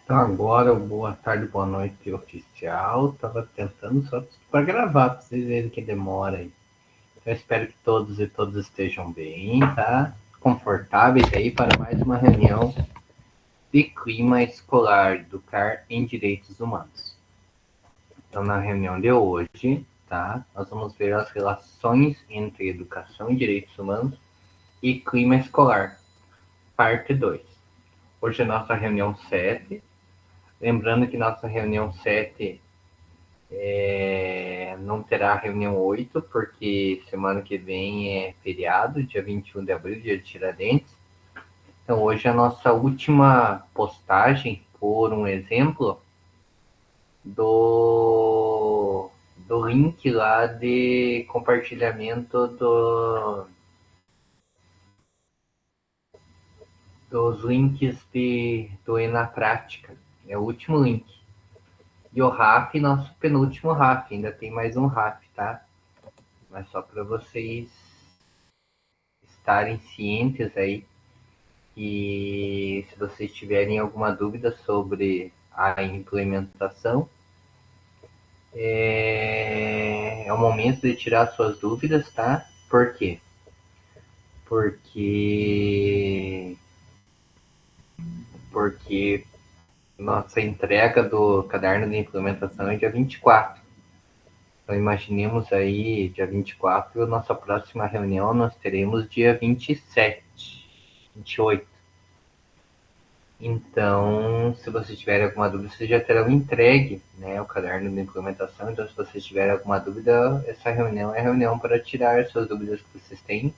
Então agora, boa tarde, boa noite oficial. Tava tentando só para gravar, para vocês verem que demora aí. Então espero que todos e todas estejam bem, tá? Confortáveis aí para mais uma reunião de clima escolar, educar em direitos humanos. Então na reunião de hoje, tá? Nós vamos ver as relações entre educação e direitos humanos e clima escolar, parte 2. Hoje é nossa reunião 7. Lembrando que nossa reunião 7 não terá reunião 8, porque semana que vem é feriado, dia 21 de abril, dia de Tiradentes. Então, hoje a nossa última postagem, por um exemplo, do link lá de compartilhamento dos links do Enaprática. É o último link. E o RAF, nosso penúltimo RAF. Ainda tem mais um RAF, tá? Mas só para vocês estarem cientes aí. E se vocês tiverem alguma dúvida sobre a implementação, é o momento de tirar suas dúvidas, tá? Por quê? Porque, porque nossa entrega do caderno de implementação é dia 24. Então imaginemos aí, dia 24, nossa próxima reunião nós teremos dia 27, 28. Então, se vocês tiverem alguma dúvida, vocês já terão entregue, né, o caderno de implementação. Então, se vocês tiverem alguma dúvida, essa reunião é a reunião para tirar as suas dúvidas que vocês têm.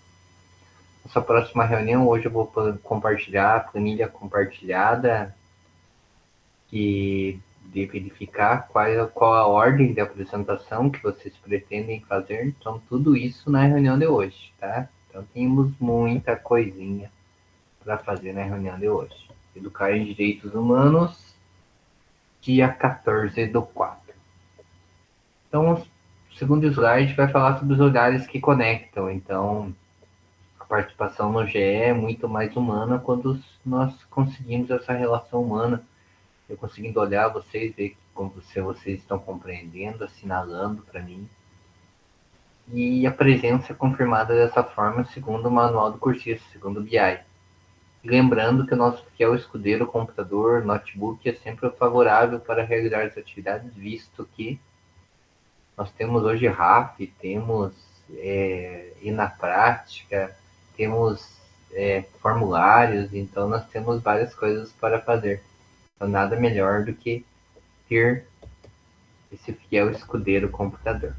Nossa próxima reunião, hoje eu vou compartilhar a planilha compartilhada e de verificar qual a ordem de apresentação que vocês pretendem fazer. Então, tudo isso na reunião de hoje, tá? Então, temos muita coisinha para fazer na reunião de hoje. Educar em Direitos Humanos, dia 14 do 4. Então, o segundo slide vai falar sobre os olhares que conectam. Então, a participação no GE é muito mais humana quando nós conseguimos essa relação humana. Eu conseguindo olhar vocês, ver como vocês estão compreendendo, assinalando para mim. E a presença é confirmada dessa forma segundo o manual do cursista, segundo o BI. Lembrando que o nosso fiel escudeiro, computador, notebook é sempre favorável para realizar as atividades, visto que nós temos hoje RAF, temos e na prática, temos formulários, então nós temos várias coisas para fazer. Então nada melhor do que ter esse fiel escudeiro computador.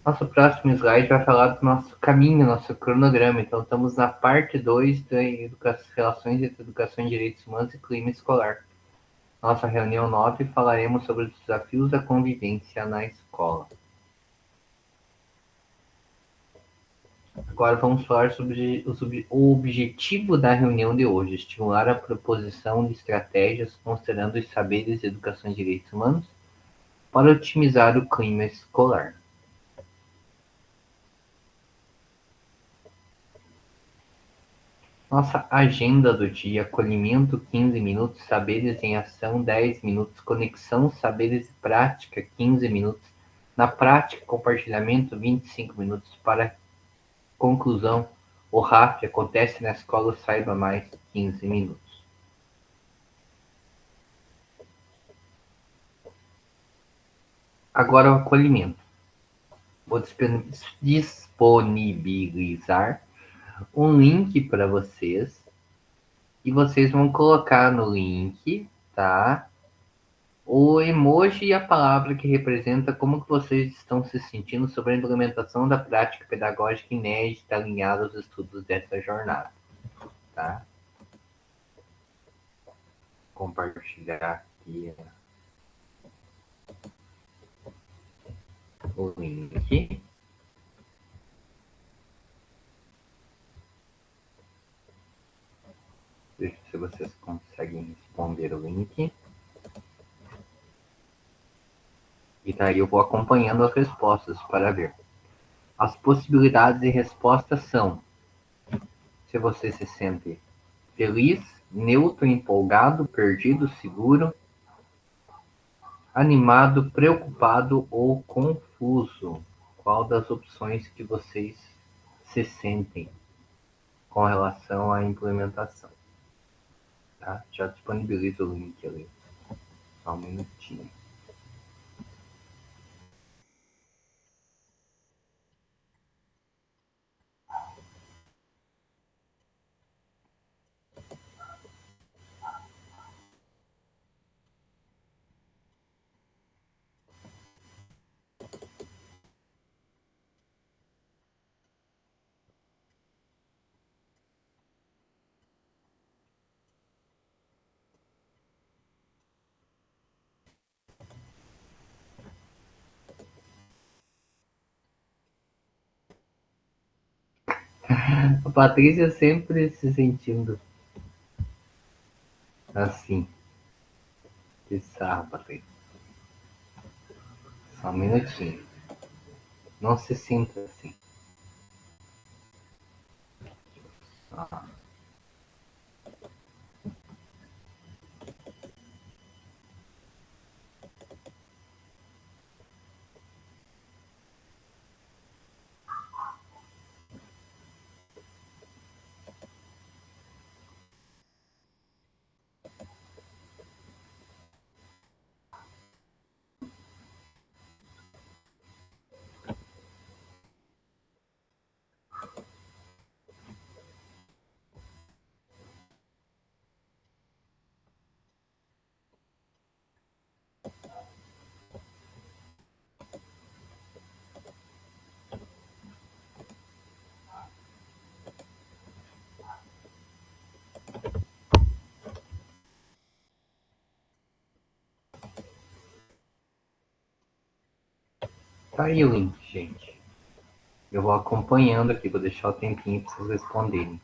Nosso próximo slide vai falar do nosso caminho, nosso cronograma. Então, estamos na parte 2 das relações entre educação e direitos humanos e clima escolar. Nossa reunião 9 falaremos sobre os desafios da convivência na escola. Agora vamos falar sobre o objetivo da reunião de hoje: estimular a proposição de estratégias considerando os saberes de educação e direitos humanos para otimizar o clima escolar. Nossa agenda do dia: acolhimento 15 minutos, saberes em ação 10 minutos, conexão, saberes e prática 15 minutos, na prática, compartilhamento 25 minutos, para conclusão, o RAF acontece na escola, saiba mais 15 minutos. Agora o acolhimento. Vou disponibilizar um link para vocês e vocês vão colocar no link, tá? O emoji e a palavra que representa como que vocês estão se sentindo sobre a implementação da prática pedagógica inédita alinhada aos estudos dessa jornada, tá? Compartilhar aqui o link. Veja se vocês conseguem responder o link. E daí eu vou acompanhando as respostas para ver. As possibilidades de resposta são: se você se sente feliz, neutro, empolgado, perdido, seguro, animado, preocupado ou confuso? Qual das opções que vocês se sentem com relação à implementação? Tá? Já disponibilizo o link ali. Só um minutinho. A Patrícia sempre se sentindo assim. Que sarro, Patrícia. Só um minutinho. Não se sinta assim. Ah, tá aí o link, gente. Eu vou acompanhando aqui, vou deixar o tempinho para vocês responderem.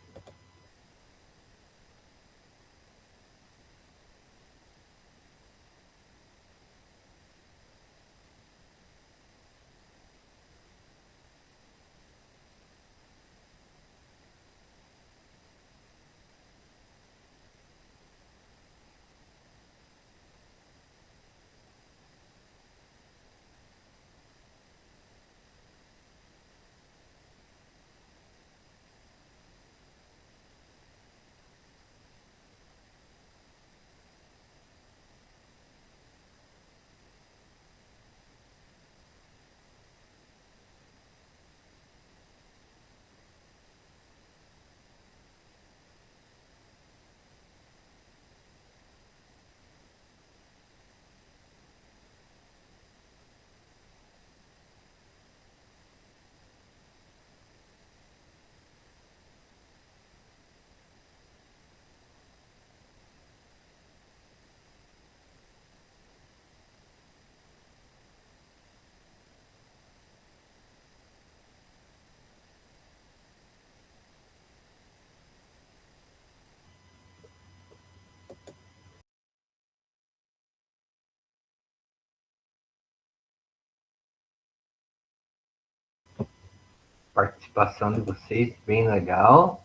Participação de vocês, bem legal.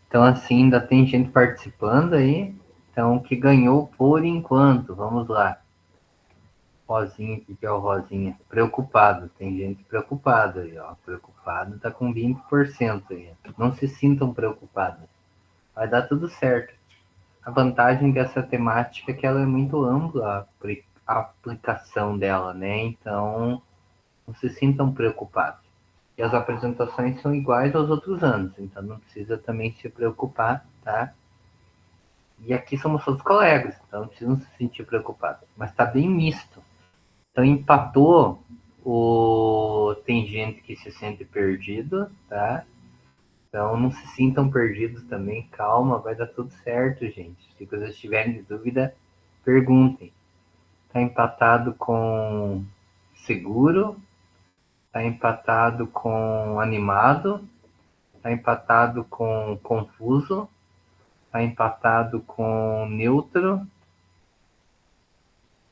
Então, assim, ainda tem gente participando aí. Então, que ganhou por enquanto. Vamos lá. Rosinha, o que é o Rosinha? Preocupado. Tem gente preocupada aí, ó. Preocupado tá com 20% aí. Não se sintam preocupados. Vai dar tudo certo. A vantagem dessa temática é que ela é muito ampla, a aplicação dela, né? Então, não se sintam preocupados. E as apresentações são iguais aos outros anos, então não precisa também se preocupar, tá? E aqui somos todos colegas, então não precisam se sentir preocupados. Mas está bem misto. Então empatou, tem gente que se sente perdido, tá? Então não se sintam perdidos também, calma, vai dar tudo certo, gente. Se vocês tiverem dúvida, perguntem. Está empatado com seguro, está empatado com animado, está empatado com confuso, está empatado com neutro,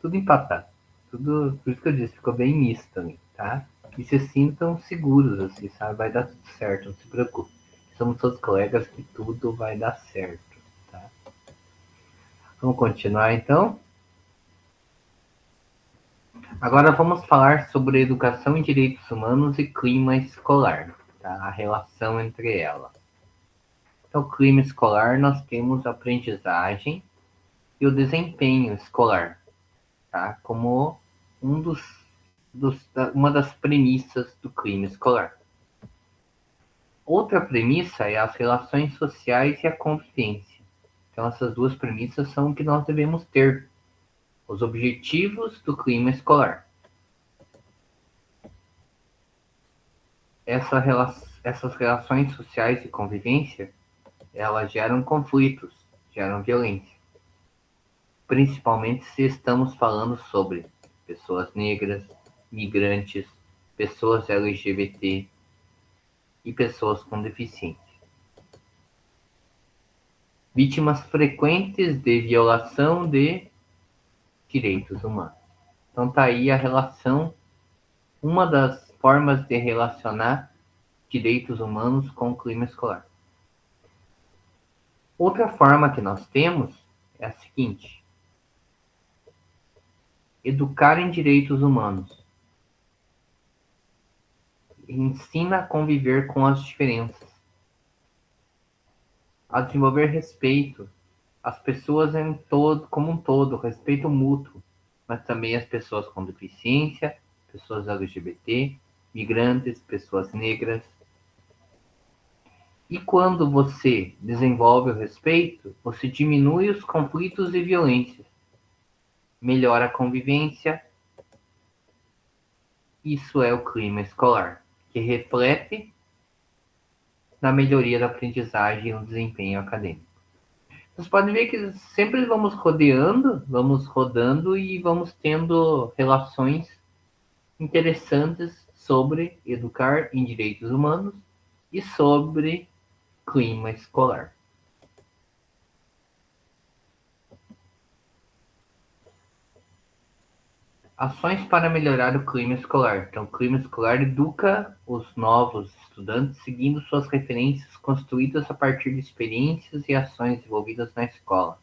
tudo empatado. Tudo, por isso que eu disse, ficou bem misto ali, tá? E se sintam seguros, assim, sabe? Vai dar tudo certo, não se preocupe. Somos todos colegas que tudo vai dar certo, tá? Vamos continuar então? Agora vamos falar sobre educação e direitos humanos e clima escolar, tá? A relação entre elas. Então, clima escolar, nós temos a aprendizagem e o desempenho escolar, tá? Como uma das premissas do clima escolar. Outra premissa é as relações sociais e a convivência. Então, essas duas premissas são o que nós devemos ter, os objetivos do clima escolar. Essas relações sociais e convivência, elas geram conflitos, geram violência. Principalmente se estamos falando sobre pessoas negras, migrantes, pessoas LGBT e pessoas com deficiência. Vítimas frequentes de violação de direitos humanos. Então tá aí a relação, uma das formas de relacionar direitos humanos com o clima escolar. Outra forma que nós temos é a seguinte: educar em direitos humanos. Ensina a conviver com as diferenças, a desenvolver respeito às pessoas como um todo, respeito mútuo, mas também às pessoas com deficiência, pessoas LGBT, migrantes, pessoas negras. E quando você desenvolve o respeito, você diminui os conflitos e violências, melhora a convivência. Isso é o clima escolar, que reflete na melhoria da aprendizagem e no desempenho acadêmico. Vocês podem ver que sempre vamos rodando e vamos tendo relações interessantes sobre educar em direitos humanos e sobre clima escolar. Ações para melhorar o clima escolar. Então, o clima escolar educa os novos estudantes seguindo suas referências construídas a partir de experiências e ações desenvolvidas na escola.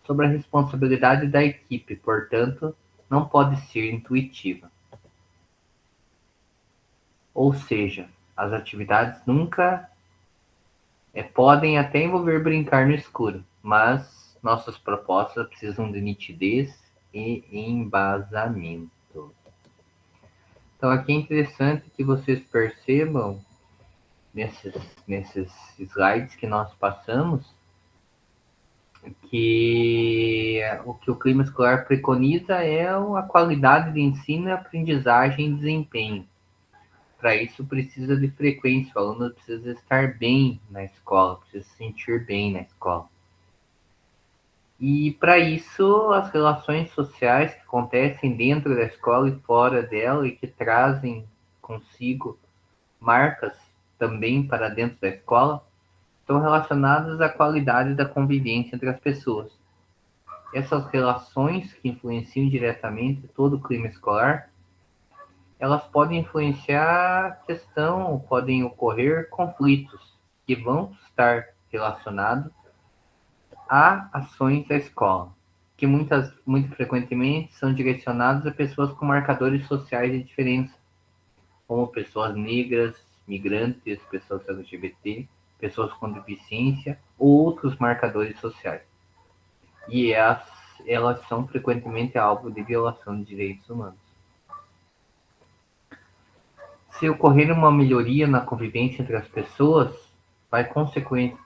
Sobre a responsabilidade da equipe, portanto, não pode ser intuitiva. Ou seja, as atividades nunca podem até envolver brincar no escuro, mas nossas propostas precisam de nitidez e embasamento. Então aqui é interessante que vocês percebam nesses slides que nós passamos que o que o clima escolar preconiza é a qualidade de ensino, aprendizagem e desempenho. Para isso precisa de frequência, o aluno precisa estar bem na escola, precisa se sentir bem na escola. E para isso, as relações sociais que acontecem dentro da escola e fora dela e que trazem consigo marcas também para dentro da escola estão relacionadas à qualidade da convivência entre as pessoas. Essas relações que influenciam diretamente todo o clima escolar, elas podem influenciar a questão, podem ocorrer conflitos que vão estar relacionados a ações da escola, que muito frequentemente são direcionados a pessoas com marcadores sociais de diferença, como pessoas negras, migrantes, pessoas LGBT, pessoas com deficiência ou outros marcadores sociais. E elas são frequentemente alvo de violação de direitos humanos. Se ocorrer uma melhoria na convivência entre as pessoas, vai consequentemente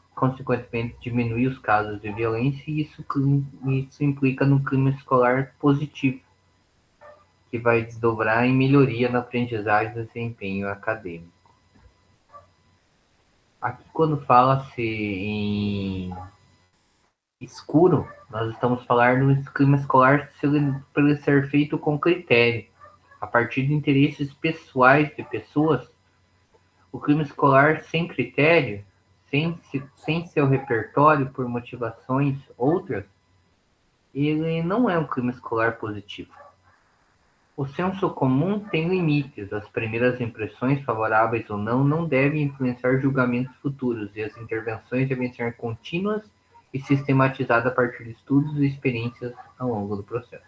diminuir os casos de violência e isso implica no clima escolar positivo, que vai desdobrar em melhoria na aprendizagem e desempenho acadêmico. Aqui, quando fala-se em escuro, nós estamos falando do clima escolar para ser feito com critério, a partir de interesses pessoais de pessoas. O clima escolar sem critério, sem seu repertório por motivações outras, ele não é um clima escolar positivo. O senso comum tem limites, as primeiras impressões, favoráveis ou não devem influenciar julgamentos futuros, e as intervenções devem ser contínuas e sistematizado a partir de estudos e experiências ao longo do processo.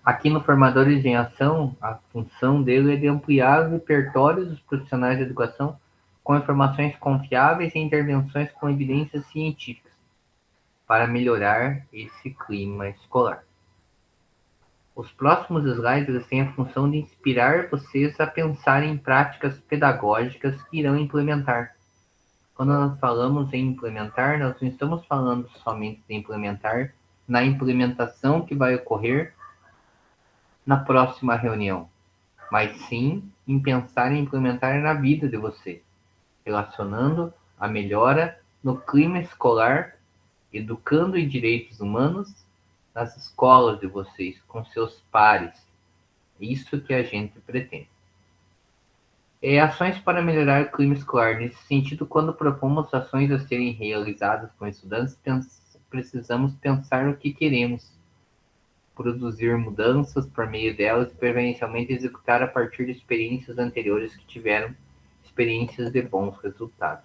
Aqui no Formadores em Ação, a função dele é de ampliar o repertório dos profissionais de educação com informações confiáveis e intervenções com evidências científicas para melhorar esse clima escolar. Os próximos slides eles têm a função de inspirar vocês a pensar em práticas pedagógicas que irão implementar. Quando nós falamos em implementar, nós não estamos falando somente de implementar na implementação que vai ocorrer na próxima reunião, mas sim em pensar em implementar na vida de você, relacionando a melhora no clima escolar, educando em direitos humanos nas escolas de vocês, com seus pares. Isso que a gente pretende. Ações para melhorar o clima escolar. Nesse sentido, quando propomos ações a serem realizadas com estudantes, precisamos pensar o que queremos, produzir mudanças por meio delas e preferencialmente executar a partir de experiências anteriores que tiveram experiências de bons resultados.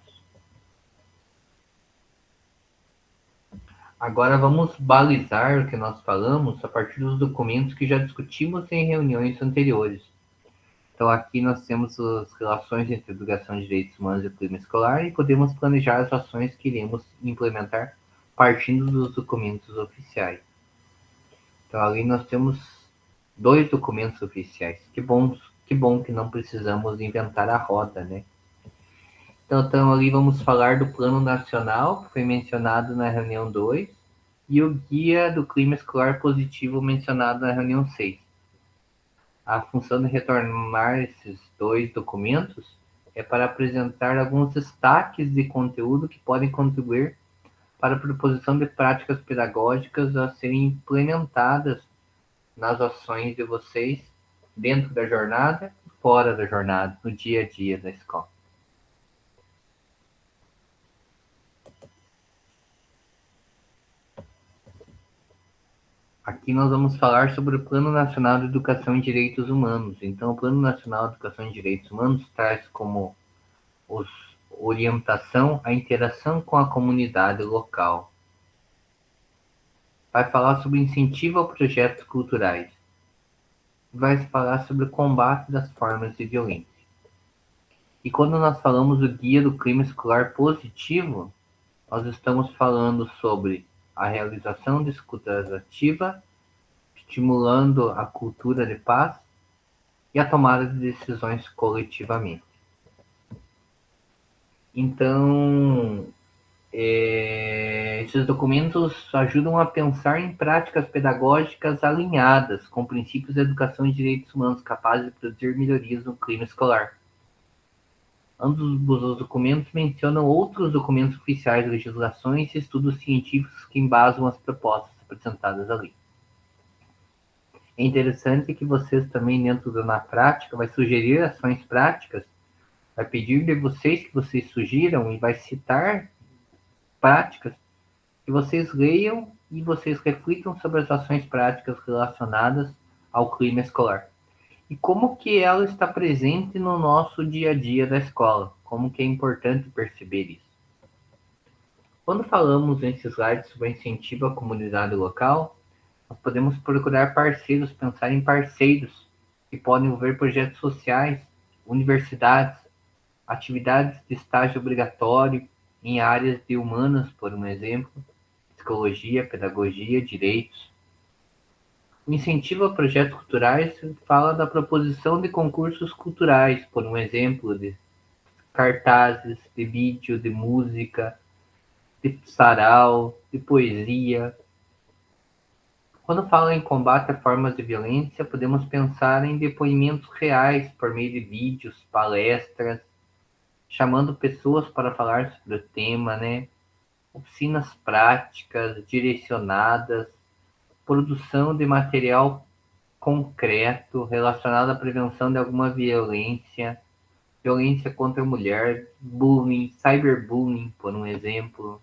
Agora vamos balizar o que nós falamos a partir dos documentos que já discutimos em reuniões anteriores. Então aqui nós temos as relações entre educação de direitos humanos e clima escolar e podemos planejar as ações que iremos implementar partindo dos documentos oficiais. Então ali nós temos 2 documentos oficiais. Que bom que não precisamos inventar a roda, né? Então ali vamos falar do Plano Nacional, que foi mencionado na reunião 2, e o Guia do Clima Escolar Positivo mencionado na reunião 6. A função de retornar esses 2 documentos é para apresentar alguns destaques de conteúdo que podem contribuir para a proposição de práticas pedagógicas a serem implementadas nas ações de vocês dentro da jornada e fora da jornada, no dia a dia da escola. Aqui nós vamos falar sobre o Plano Nacional de Educação e Direitos Humanos. Então, o Plano Nacional de Educação e Direitos Humanos traz como orientação a interação com a comunidade local. Vai falar sobre incentivo a projetos culturais. Vai falar sobre o combate das formas de violência. E quando nós falamos do Guia do Clima Escolar Positivo, nós estamos falando sobre a realização de escuta ativa, estimulando a cultura de paz e a tomada de decisões coletivamente. Então, esses documentos ajudam a pensar em práticas pedagógicas alinhadas com princípios da educação e direitos humanos capazes de produzir melhorias no clima escolar. Ambos os documentos mencionam outros documentos oficiais, legislações e estudos científicos que embasam as propostas apresentadas ali. É interessante que vocês também, dentro da prática, vai sugerir ações práticas, vai pedir de vocês que vocês sugiram e vai citar práticas que vocês leiam e vocês reflitam sobre as ações práticas relacionadas ao clima escolar. E como que ela está presente no nosso dia a dia da escola, como que é importante perceber isso. Quando falamos nesse slide sobre incentivo à comunidade local, nós podemos procurar parceiros, pensar em parceiros que podem envolver projetos sociais, universidades, atividades de estágio obrigatório em áreas de humanas, por um exemplo, psicologia, pedagogia, direitos. O incentivo a projetos culturais fala da proposição de concursos culturais, por um exemplo, de cartazes, de vídeo, de música, de sarau, de poesia. Quando fala em combate a formas de violência, podemos pensar em depoimentos reais por meio de vídeos, palestras, chamando pessoas para falar sobre o tema, né? Oficinas práticas, direcionadas, produção de material concreto relacionado à prevenção de alguma violência, violência contra a mulher, bullying, cyberbullying, por um exemplo.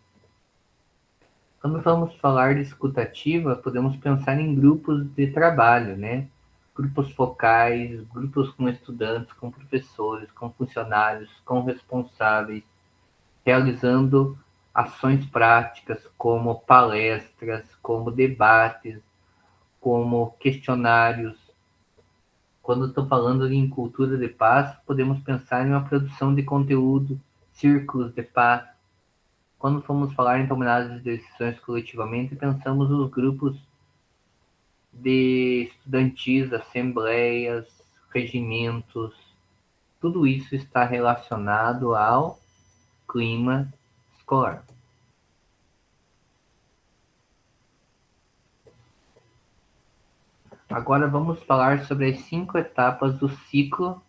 Quando vamos falar de escuta ativa, podemos pensar em grupos de trabalho, né? Grupos focais, grupos com estudantes, com professores, com funcionários, com responsáveis, realizando ações práticas, como palestras, como debates, como questionários. Quando estou falando em cultura de paz, podemos pensar em uma produção de conteúdo, círculos de paz. Quando formos falar em tomadas de decisões coletivamente, pensamos nos grupos de estudantis, assembleias, regimentos. Tudo isso está relacionado ao clima escolar. Agora vamos falar sobre as 5 etapas do ciclo.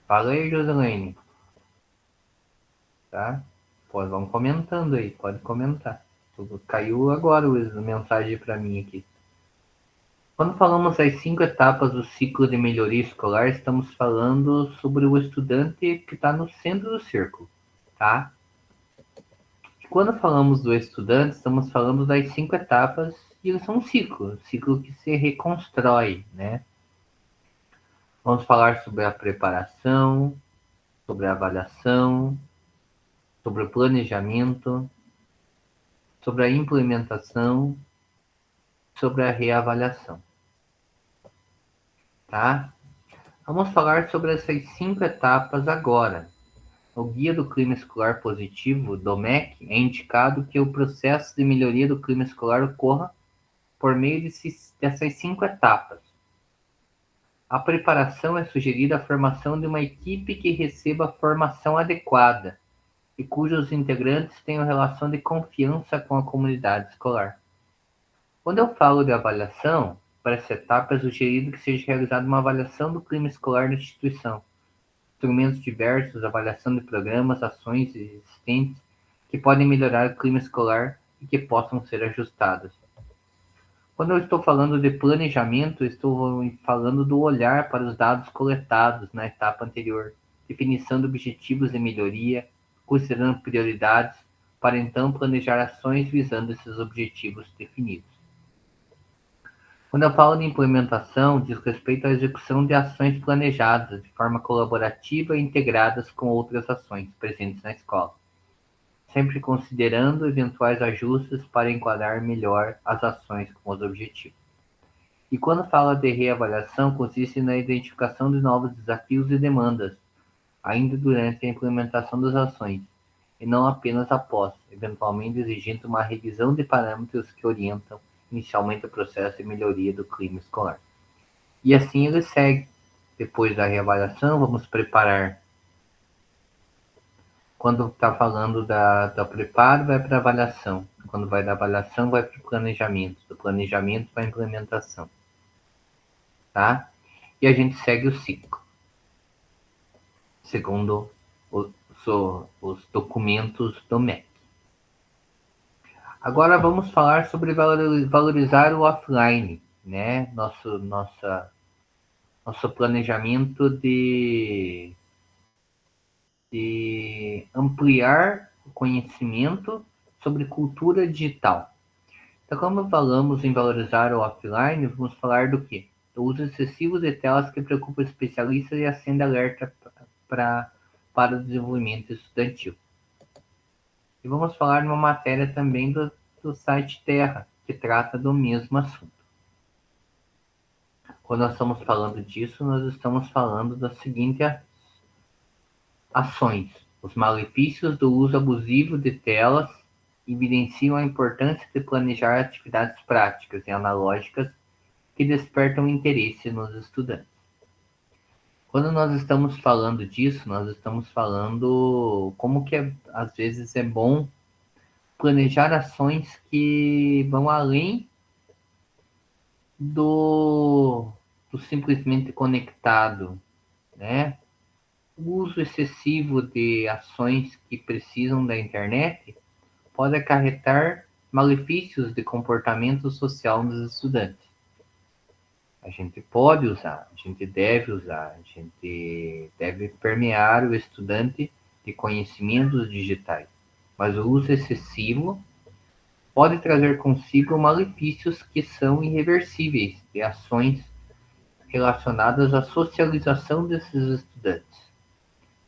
Fala aí, Joselene. Tá? Pode, vamos comentando aí, pode comentar. Caiu agora a mensagem para mim aqui. Quando falamos das 5 etapas do ciclo de melhoria escolar, estamos falando sobre o estudante que está no centro do círculo, tá? Quando falamos do estudante, estamos falando das 5 etapas e eles são um ciclo que se reconstrói, né? Vamos falar sobre a preparação, sobre a avaliação, sobre o planejamento, sobre a implementação, sobre a reavaliação, tá? Vamos falar sobre essas 5 etapas agora. No Guia do Clima Escolar Positivo, do MEC, é indicado que o processo de melhoria do clima escolar ocorra por meio dessas 5 etapas. A preparação é sugerida a formação de uma equipe que receba a formação adequada e cujos integrantes tenham relação de confiança com a comunidade escolar. Quando eu falo de avaliação, para essa etapa é sugerido que seja realizada uma avaliação do clima escolar da instituição, instrumentos diversos, avaliação de programas, ações existentes que podem melhorar o clima escolar e que possam ser ajustadas. Quando eu estou falando de planejamento, estou falando do olhar para os dados coletados na etapa anterior, definição de objetivos de melhoria, considerando prioridades, para então planejar ações visando esses objetivos definidos. Quando eu falo de implementação, diz respeito à execução de ações planejadas de forma colaborativa e integradas com outras ações presentes na escola, sempre considerando eventuais ajustes para enquadrar melhor as ações com os objetivos. E quando fala de reavaliação, consiste na identificação de novos desafios e demandas, ainda durante a implementação das ações, e não apenas após, eventualmente exigindo uma revisão de parâmetros que orientam inicialmente o processo de melhoria do clima escolar. E assim ele segue. Depois da reavaliação, vamos preparar. Quando está falando da preparo, vai para a avaliação. Quando vai da avaliação, vai para o planejamento. Do planejamento para a implementação. Tá? E a gente segue o ciclo, segundo os documentos do MEC. Agora vamos falar sobre valorizar o offline, né? Nosso planejamento de ampliar o conhecimento sobre cultura digital. Então, quando falamos em valorizar o offline, vamos falar do quê? Do uso excessivo de telas que preocupa especialistas e acende alerta para o desenvolvimento estudantil. E vamos falar de uma matéria também do site Terra, que trata do mesmo assunto. Quando nós estamos falando disso, nós estamos falando das seguintes ações. Os malefícios do uso abusivo de telas evidenciam a importância de planejar atividades práticas e analógicas que despertam interesse nos estudantes. Quando nós estamos falando disso, nós estamos falando como que às vezes é bom planejar ações que vão além do simplesmente conectado, né? O uso excessivo de ações que precisam da internet pode acarretar malefícios de comportamento social nos estudantes. A gente pode usar, a gente deve usar, a gente deve permear o estudante de conhecimentos digitais, mas o uso excessivo pode trazer consigo malefícios que são irreversíveis de ações relacionadas à socialização desses estudantes.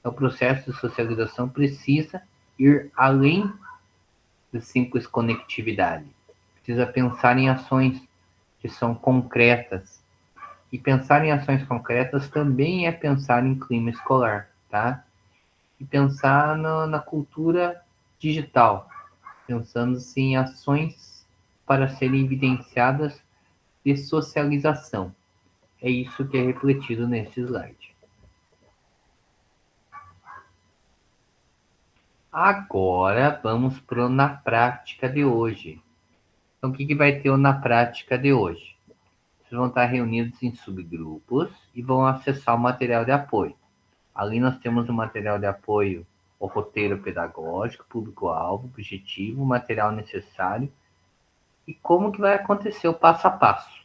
O processo de socialização precisa ir além da simples conectividade. Precisa pensar em ações que são concretas. E pensar em ações concretas também é pensar em clima escolar, tá? E pensar na cultura digital, pensando-se em ações para serem evidenciadas de socialização. É isso que é refletido nesse slide. Agora vamos para o na prática de hoje. Então, o que vai ter na prática de hoje? Vocês vão estar reunidos em subgrupos e vão acessar o material de apoio. Ali nós temos o material de apoio, o roteiro pedagógico, público-alvo, objetivo, material necessário e como que vai acontecer o passo a passo.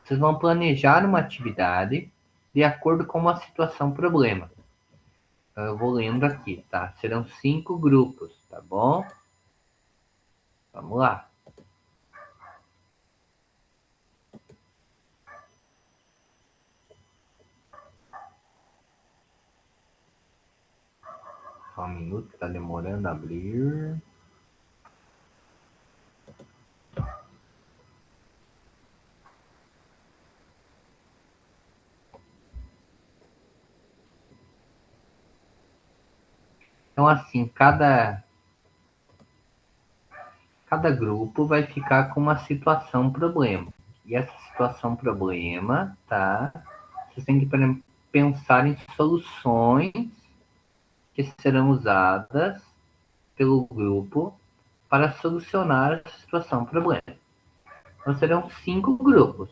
Vocês vão planejar uma atividade de acordo com uma situação problema. Então, eu vou lendo aqui, tá? Serão 5 grupos, tá bom? Vamos lá. Só um minuto que tá demorando a abrir. Então, assim, cada grupo vai ficar com uma situação problema. E essa situação problema, tá? Vocês têm que pensar em soluções que serão usadas pelo grupo para solucionar a situação problema. Então, serão 5 grupos.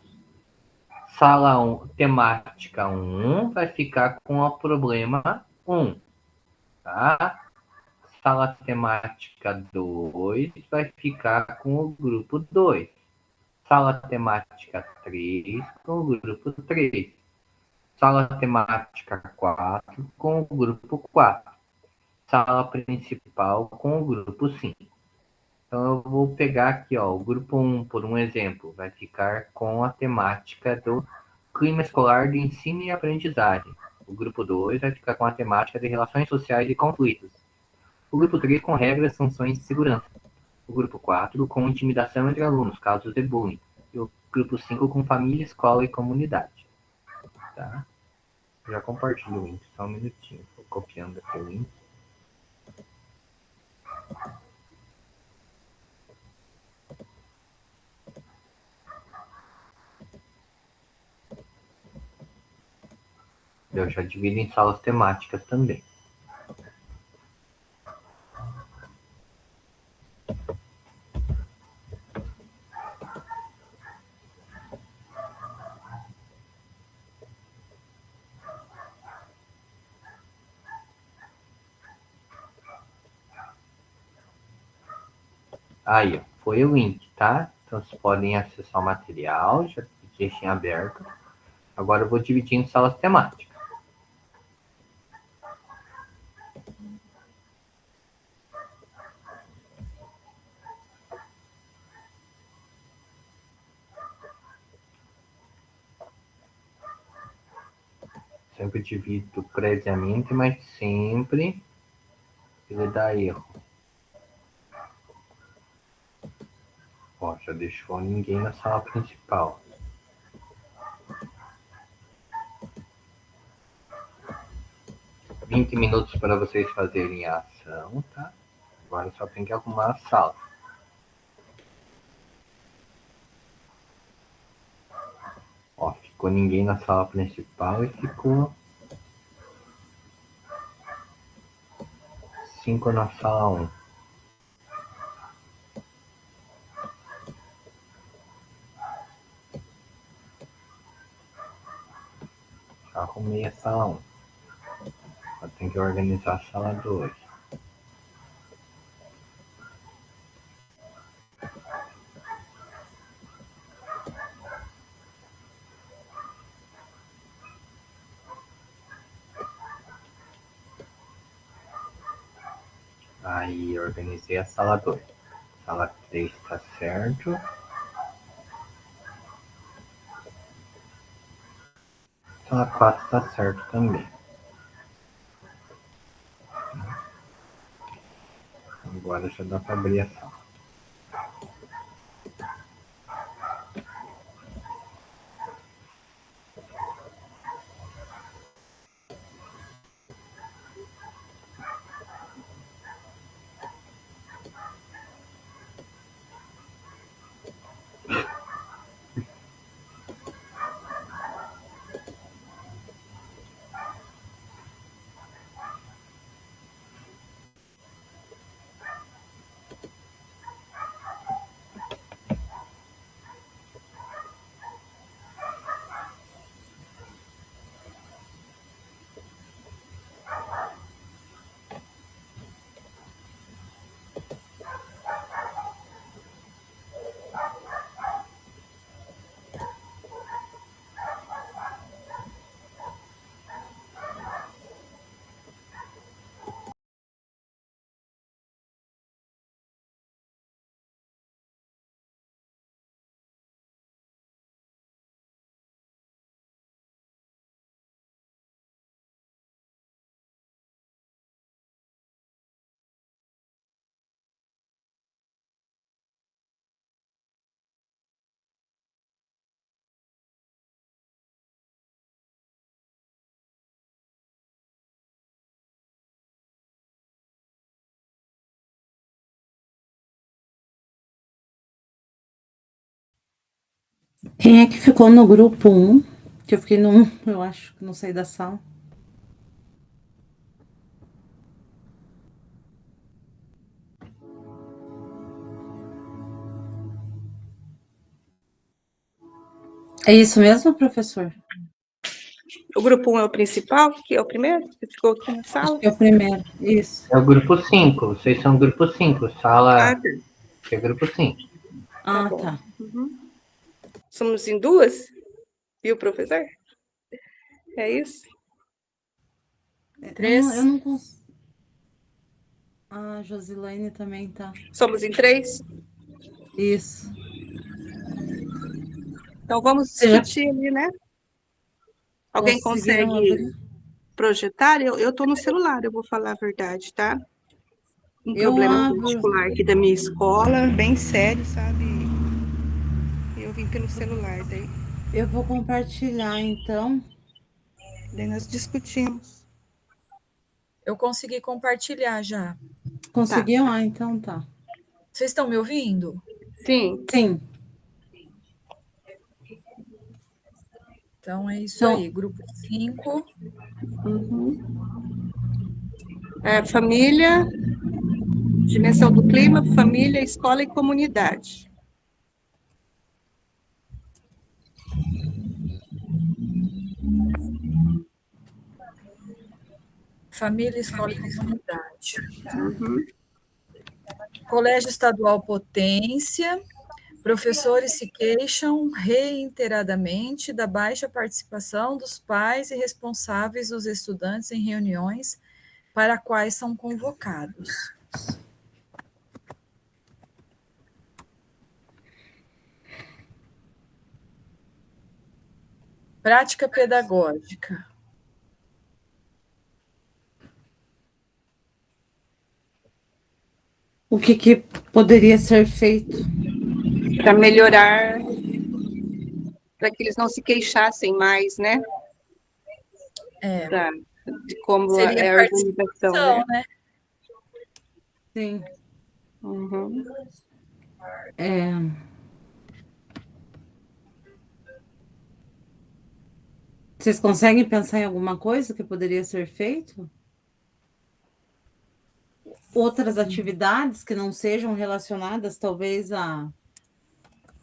Sala 1, temática 1 vai ficar com o problema 1, tá? Sala temática 2 vai ficar com o grupo 2. Sala temática 3 com o grupo 3. Sala temática 4 com o grupo 4. Sala principal com o grupo 5. Então eu vou pegar aqui, ó, o grupo 1, por um exemplo, vai ficar com a temática do clima escolar de ensino e aprendizagem. O grupo 2 vai ficar com a temática de relações sociais e conflitos. O grupo 3 com regras, sanções e segurança. O grupo 4 com intimidação entre alunos, casos de bullying. E o grupo 5 com família, escola e comunidade. Tá? Já compartilho o link, só um minutinho. Estou copiando aqui o link. Eu já divido em salas temáticas também. Aí, ó, foi o link, tá? Então vocês podem acessar o material, já deixem aberto. Agora eu vou dividir em salas temáticas. Sempre divido previamente, mas sempre ele dá erro. Ó, já deixou ninguém na sala principal. Vinte minutos para vocês fazerem a ação, tá? Agora só tem que arrumar a sala. Ó, ficou ninguém na sala principal e ficou 5 na sala 1. Já arrumei a sala 1. Só tem que organizar a sala 2. Aí organizei a sala 2. Sala 3 está certo. Sala 4 está certo também. Agora já dá para abrir a sala. Quem é que ficou no grupo 1? Que eu fiquei no 1, eu acho que não saí da sala. É isso mesmo, professor? O grupo 1 é o principal, que é o primeiro, que ficou aqui na Acho sala? que é o primeiro, isso. É o grupo 5, vocês são grupo 5, sala Ah, tá. que é grupo 5. Ah, bom. tá. Uhum. Somos em duas? E o professor? É isso? Eu não consigo. Ah, Josilaine também tá. Somos em 3? Isso. Então vamos Vocês já discutir ali, né? Alguém conseguiram consegue abrir? projetar? Eu tô no celular, eu vou falar a verdade, tá? Um Eu problema abro. particular aqui da minha escola, bem sério, sabe? Eu vim pelo celular, Eu vou compartilhar, então. daí nós discutimos. Eu consegui compartilhar já. Tá. Conseguiu? Ah, então tá. Vocês estão me ouvindo? Sim. Sim. Então é isso Então, aí, grupo 5. Uhum. Família, dimensão do clima, família, escola e comunidade. Família, escola e comunidade. Uhum. Colégio Estadual Potência. Professores se queixam reiteradamente da baixa participação dos pais e responsáveis dos estudantes em reuniões para quais são convocados. Prática pedagógica. o que poderia ser feito? Para melhorar, para que eles não se queixassem mais, né? De como Seria é a organização, né? participação, né? Sim. Uhum. Vocês conseguem pensar em alguma coisa que poderia ser feito? Outras atividades que não sejam relacionadas, talvez, a.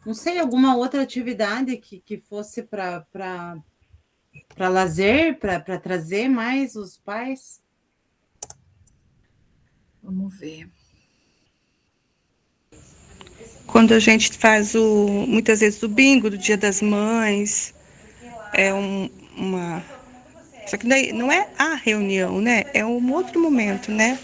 Não sei, alguma outra atividade que fosse para lazer, para trazer mais os pais? Vamos ver. Quando a gente faz muitas vezes o bingo do Dia das Mães, é uma. Só que daí não é a reunião, né? É um outro momento, né?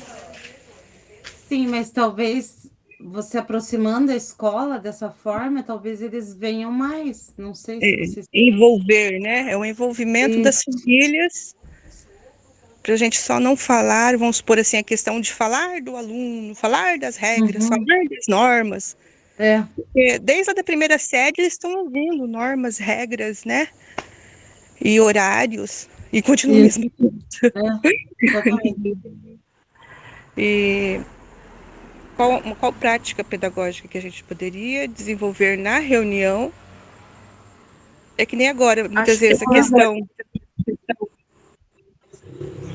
Sim, mas talvez você aproximando a escola dessa forma, talvez eles venham mais. Não sei se vocês. Envolver, né? É o envolvimento das Isso. famílias para a gente só não falar, vamos supor assim, a questão de falar do aluno, falar das regras, Uhum. falar das normas. É, Porque desde a da primeira série eles estão ouvindo normas, regras, né? E horários, e continua a isso, mesma coisa. exatamente. E qual prática pedagógica que a gente poderia desenvolver na reunião? É que nem agora, muitas Acho que, vezes a questão.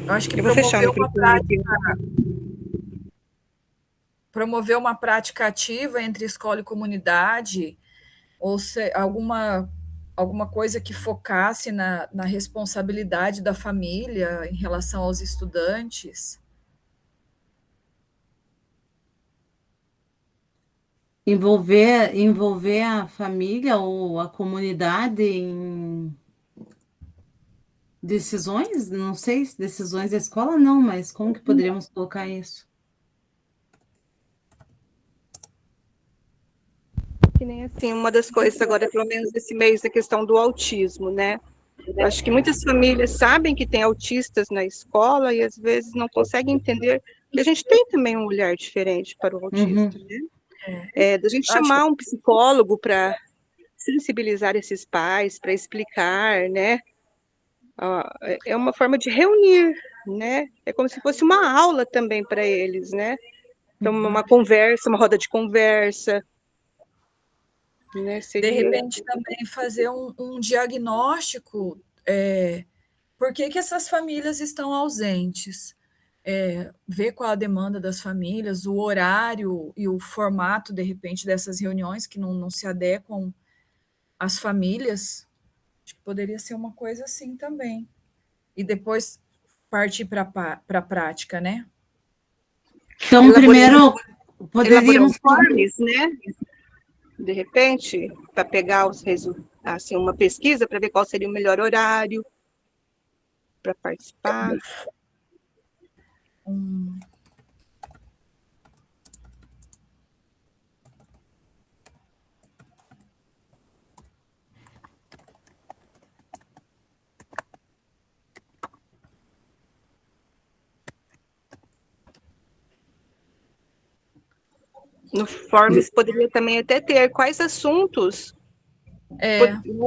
eu acho que Eu vou fechar o microfone aqui. promover uma prática ativa entre escola e comunidade, ou alguma coisa que focasse na responsabilidade da família em relação aos estudantes. Envolver a família ou a comunidade em decisões, não sei se decisões da escola não, mas como que poderíamos colocar isso? Que nem assim, uma das coisas agora, pelo menos esse mês, a questão do autismo, né? Eu acho que muitas famílias sabem que tem autistas na escola e às vezes não conseguem entender que a gente tem também um olhar diferente para o autista, Uhum. né? Da gente Acho chamar um psicólogo para sensibilizar esses pais, para explicar, né? É uma forma de reunir, né? É como se fosse uma aula também para eles, né? Então, uma conversa, uma roda de conversa, né? De Seria. repente, também fazer um diagnóstico, por que essas famílias estão ausentes, ver qual a demanda das famílias, o horário e o formato, de repente, dessas reuniões que não se adequam às famílias. Acho que poderia ser uma coisa assim também. E depois partir para a prática, né? Então, Elaborar, primeiro elaborar um poderíamos. forms, né? De repente, para pegar os resultados, assim, uma pesquisa para ver qual seria o melhor horário para participar. No forms poderia também até ter quais assuntos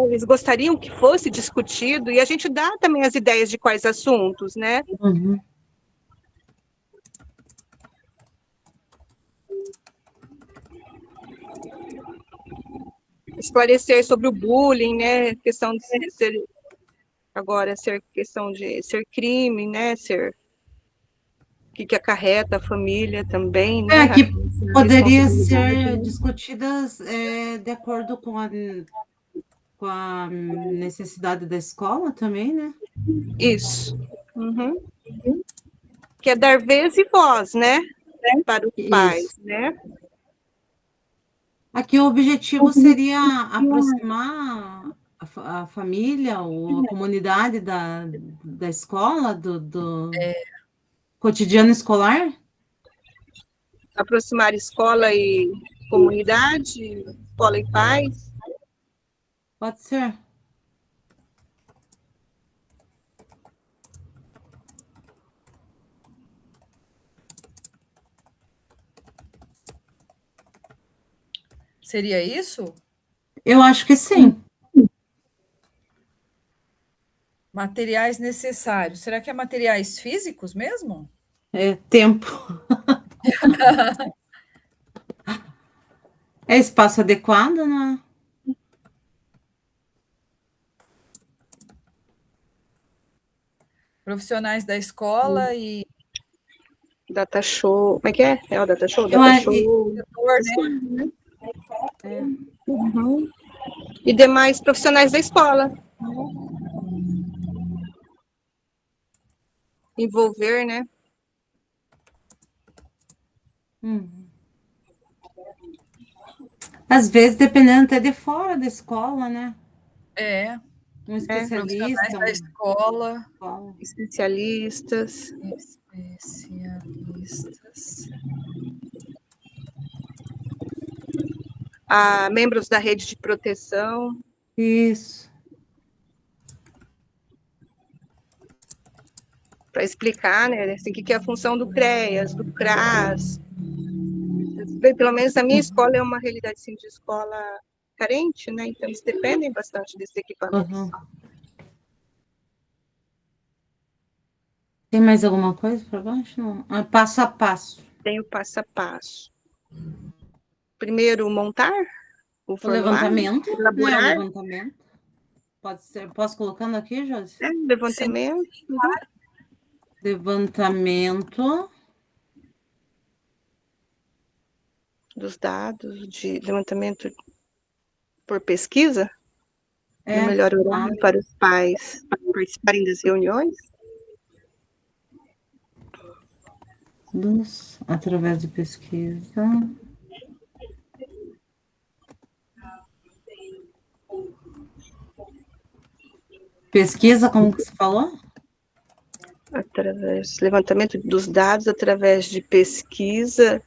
eles gostariam que fosse discutido e a gente dá também as ideias de quais assuntos, né? Uhum. Esclarecer sobre o bullying, né? Questão de ser agora ser questão de ser crime, né? Ser o que acarreta a família também, né? Que A poderia responsabilidade, ser né? discutidas de acordo com a necessidade da escola também, né? Isso. Uhum. Que é dar vez e voz, né? Para os Isso. pais, né? Aqui o objetivo seria aproximar a família ou a comunidade da escola, do cotidiano escolar? Aproximar escola e comunidade, escola e pais. Pode ser. Seria isso? Eu acho que sim. Materiais necessários. Será que é materiais físicos mesmo? É tempo. É espaço adequado, né? Profissionais da escola e Data show. Como é que é? É o data show? Eu, Data a- e- show. setor, né? Uhum. E demais profissionais da escola. Envolver, né? Às vezes, dependendo até de fora da escola, né? É, Um profissionais especialista, da escola, Especialistas. especialistas. Membros da rede de proteção. Isso. para explicar, né, assim, o que é a função do CREAS, do CRAS. Pelo menos a minha escola é uma realidade assim, de escola carente, né? Então eles dependem bastante desses equipamentos. Uhum. Tem mais alguma coisa para baixo? Não. Ah, passo a passo. Tem o passo a passo. Primeiro, montar o O formulário, levantamento, né? O elaborar, levantamento. Pode ser. Posso colocando aqui, Josi? né? Levantamento. Levantamento Dos dados, de levantamento por pesquisa, no é melhor horário para os pais participarem das reuniões. através de pesquisa. Pesquisa, como que você falou? Através levantamento dos dados através de pesquisa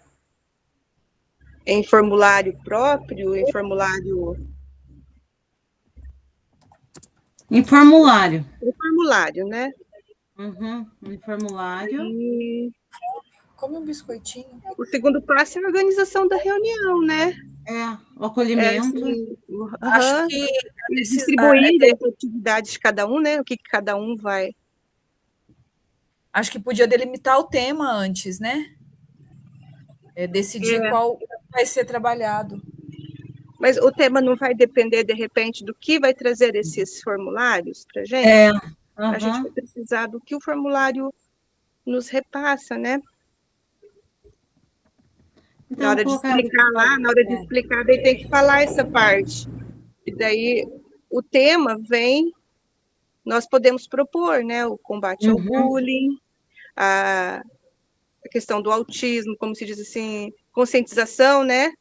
em formulário próprio, em formulário Em formulário, né? Uhum, em formulário. E Come um biscoitinho. o segundo passo é a organização da reunião, né? O acolhimento. Assim, Acho que e distribuir as atividades de cada um, né? O que cada um vai. acho que podia delimitar o tema antes, né? Decidir qual vai ser trabalhado. Mas o tema não vai depender, de repente, do que vai trazer esses formulários para a gente? A gente vai precisar do que o formulário nos repassa, né? Então, Na hora de explicar lá, na hora de explicar, daí tem que falar essa parte. E daí o tema vem, nós podemos propor, né? O combate ao bullying, a questão do autismo, como se diz assim, conscientização, né?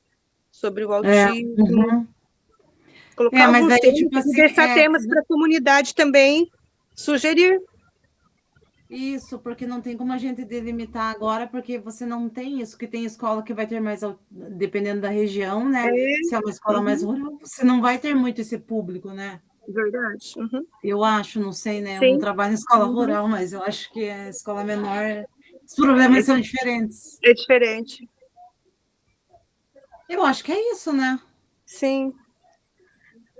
Sobre o autismo. Colocar mas alguns aí, temas tipo e assim, deixar temas para a comunidade também sugerir. Isso, porque não tem como a gente delimitar agora, porque você não tem isso, que tem escola que vai ter mais, dependendo da região, né? Se é uma escola mais rural, você não vai ter muito esse público, né? Verdade. Eu acho, não sei, né? Eu Sim. não trabalho em escola rural, mas eu acho que a escola menor, os problemas são diferentes. É diferente. Eu acho que é isso, né? Sim.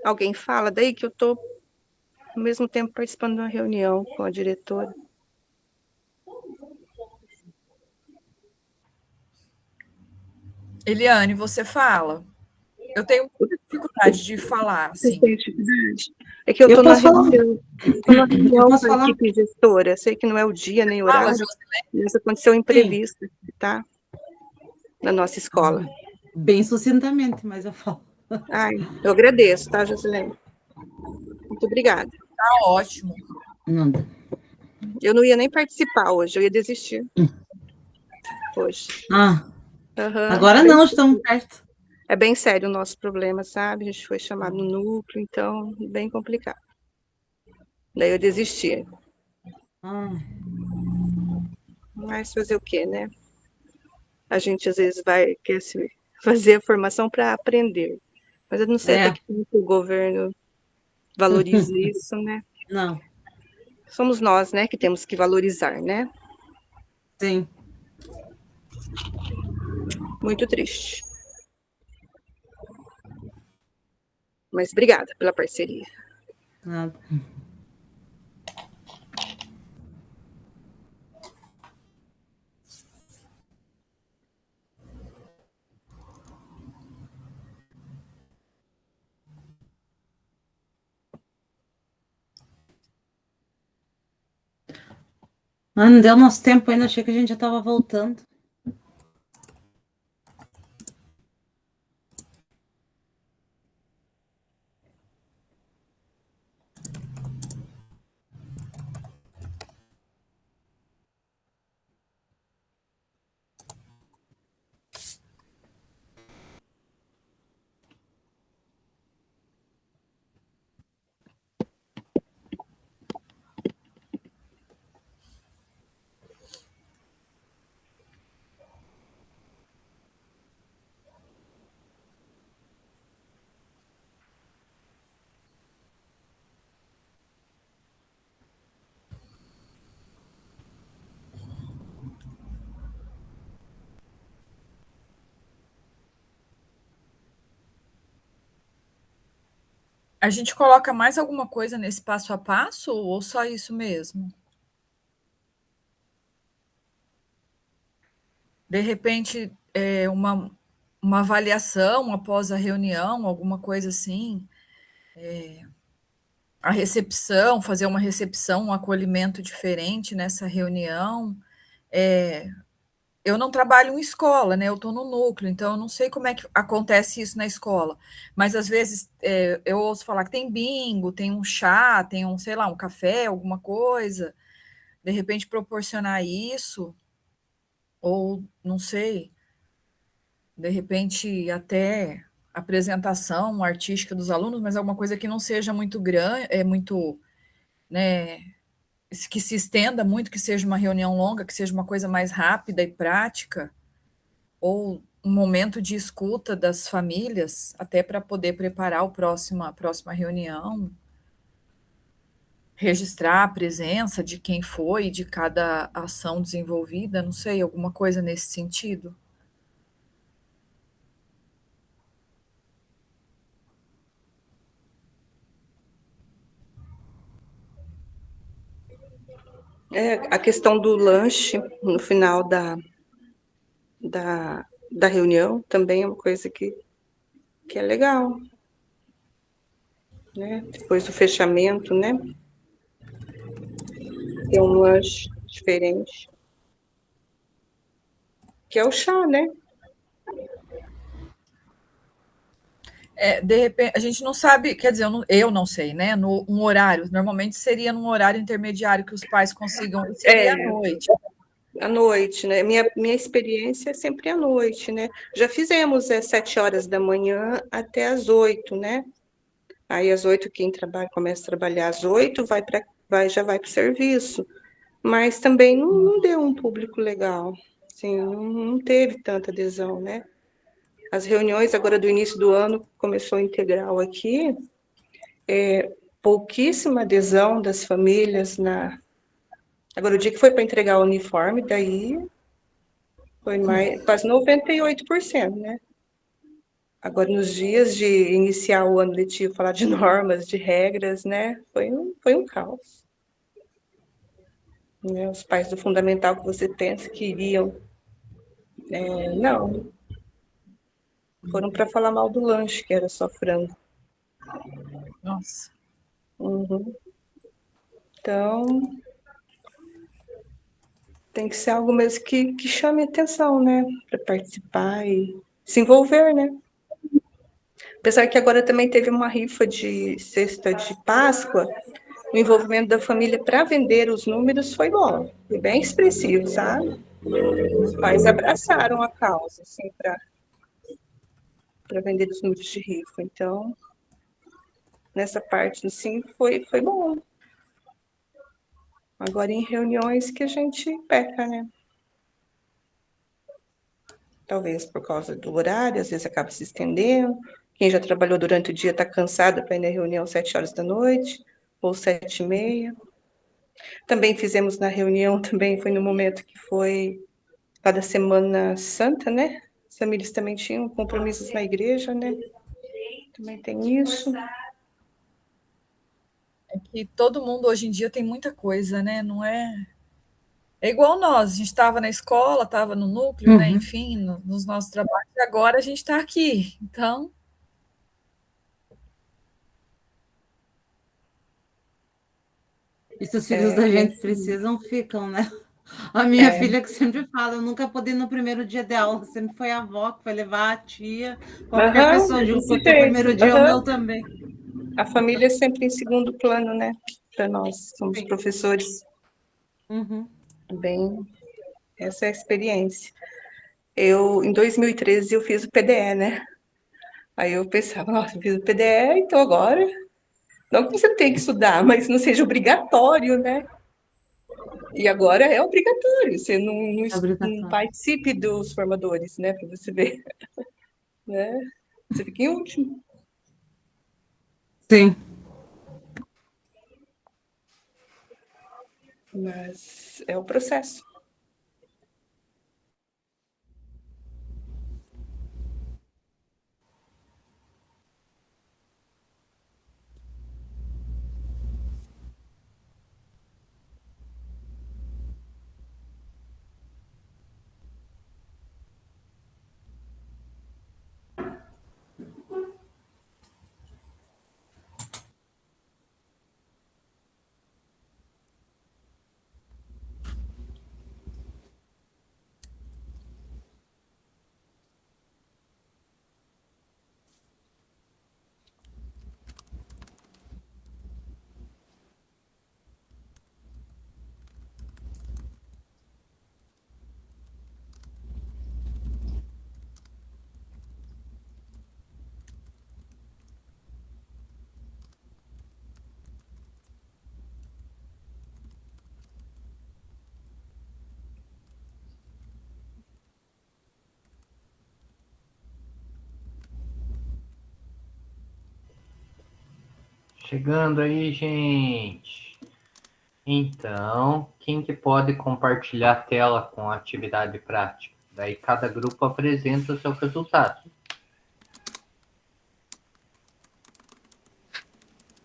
Alguém fala daí que eu estou, ao mesmo tempo, participando de uma reunião com a diretora. Eliane, você fala. Eu tenho muita dificuldade de falar, assim. Tem dificuldade? É que eu estou numa reunião com a equipe gestora. Sei que não é o dia nem o horário, mas aconteceu um imprevisto, tá? Na nossa escola. Bem sucintamente, mas eu falo. Ai, eu agradeço, tá, Josilene? Muito obrigada. Tá ótimo. Eu não ia nem participar hoje, eu ia desistir. Hoje. Agora não, estamos perto. É bem sério o nosso problema, sabe? A gente foi chamado no núcleo, então, bem complicado. Daí eu desisti. Mas fazer o quê, né? A gente às vezes quer se fazer a formação para aprender. Mas eu não sei até que ponto o governo valoriza isso, né? Não. Somos nós, né, que temos que valorizar, né? Sim. Muito triste. Mas obrigada pela parceria. Nada. Não deu nosso tempo ainda, achei que a gente já estava voltando. A gente coloca mais alguma coisa nesse passo a passo ou só isso mesmo? De repente, uma avaliação após a reunião, alguma coisa assim, a recepção, fazer uma recepção, um acolhimento diferente nessa reunião. Eu não trabalho em escola, né? Eu estou no núcleo, então eu não sei como é que acontece isso na escola. Mas às vezes eu ouço falar que tem bingo, tem um chá, tem um, sei lá, um café, alguma coisa. De repente proporcionar isso, ou não sei, de repente até apresentação artística dos alunos, mas alguma coisa que não seja muito grande, muito, né, que se estenda muito, que seja uma reunião longa, que seja uma coisa mais rápida e prática, ou um momento de escuta das famílias, até para poder preparar a próxima reunião, registrar a presença de quem foi, de cada ação desenvolvida, não sei, alguma coisa nesse sentido. A questão do lanche no final da reunião também é uma coisa que é legal, né? Depois do fechamento, né? Ter um lanche diferente, que é o chá, né? De repente, a gente não sabe, quer dizer, eu não sei, né? Um horário, normalmente seria num horário intermediário que os pais consigam, seria à noite. À noite, né? Minha experiência é sempre à noite, né? Já fizemos 7 horas da manhã até às 8, né? Aí às 8 quem trabalha começa a trabalhar às 8, já vai para o serviço. Mas também não deu um público legal. Assim, não teve tanta adesão, né? As reuniões agora do início do ano começou integral aqui, pouquíssima adesão das famílias na. Agora, o dia que foi para entregar o uniforme, daí foi mais, quase 98%, né? Agora, nos dias de iniciar o ano letivo, falar de normas, de regras, né? Foi um caos. Né? Os pais do fundamental que você pensa que iriam, não, foram para falar mal do lanche, que era só frango. Nossa. Uhum. Então, tem que ser algo mesmo que chame atenção, né? Para participar e se envolver, né? Apesar que agora também teve uma rifa de cesta de Páscoa, o envolvimento da família para vender os números foi bom, foi bem expressivo, sabe? Os pais abraçaram a causa, assim, para vender os números de rifa. Então, nessa parte, assim, foi bom. Agora, em reuniões que a gente peca, né? Talvez por causa do horário, às vezes acaba se estendendo. Quem já trabalhou durante o dia está cansado para ir na reunião 7 horas da noite, ou 7h30. Também fizemos na reunião, também foi no momento que foi lá da Semana Santa, né? As famílias também tinham compromissos na igreja, né? Também tem isso. É que todo mundo hoje em dia tem muita coisa, né? Não é. É igual nós, a gente estava na escola, estava no núcleo, né? Enfim, nos nossos trabalhos, e agora a gente está aqui. Então, E se os filhos da gente precisam, ficam, né? A minha filha que sempre fala, eu nunca pude ir no primeiro dia de aula, sempre foi a avó que foi levar a tia, qualquer pessoa junto, porque o primeiro dia é o meu também. A família é sempre em segundo plano, né? Para nós, somos professores. Bem, essa é a experiência. Em 2013, eu fiz o PDE, né? Aí eu pensava, nossa, eu fiz o PDE, então agora, não que você tenha que estudar, mas não seja obrigatório, né? E agora é obrigatório, você não participe dos formadores, né? Para você ver, né? Você fica em último. Sim. Mas é o processo. Chegando aí, gente. Então, quem que pode compartilhar a tela com a atividade prática? Daí cada grupo apresenta o seu resultado.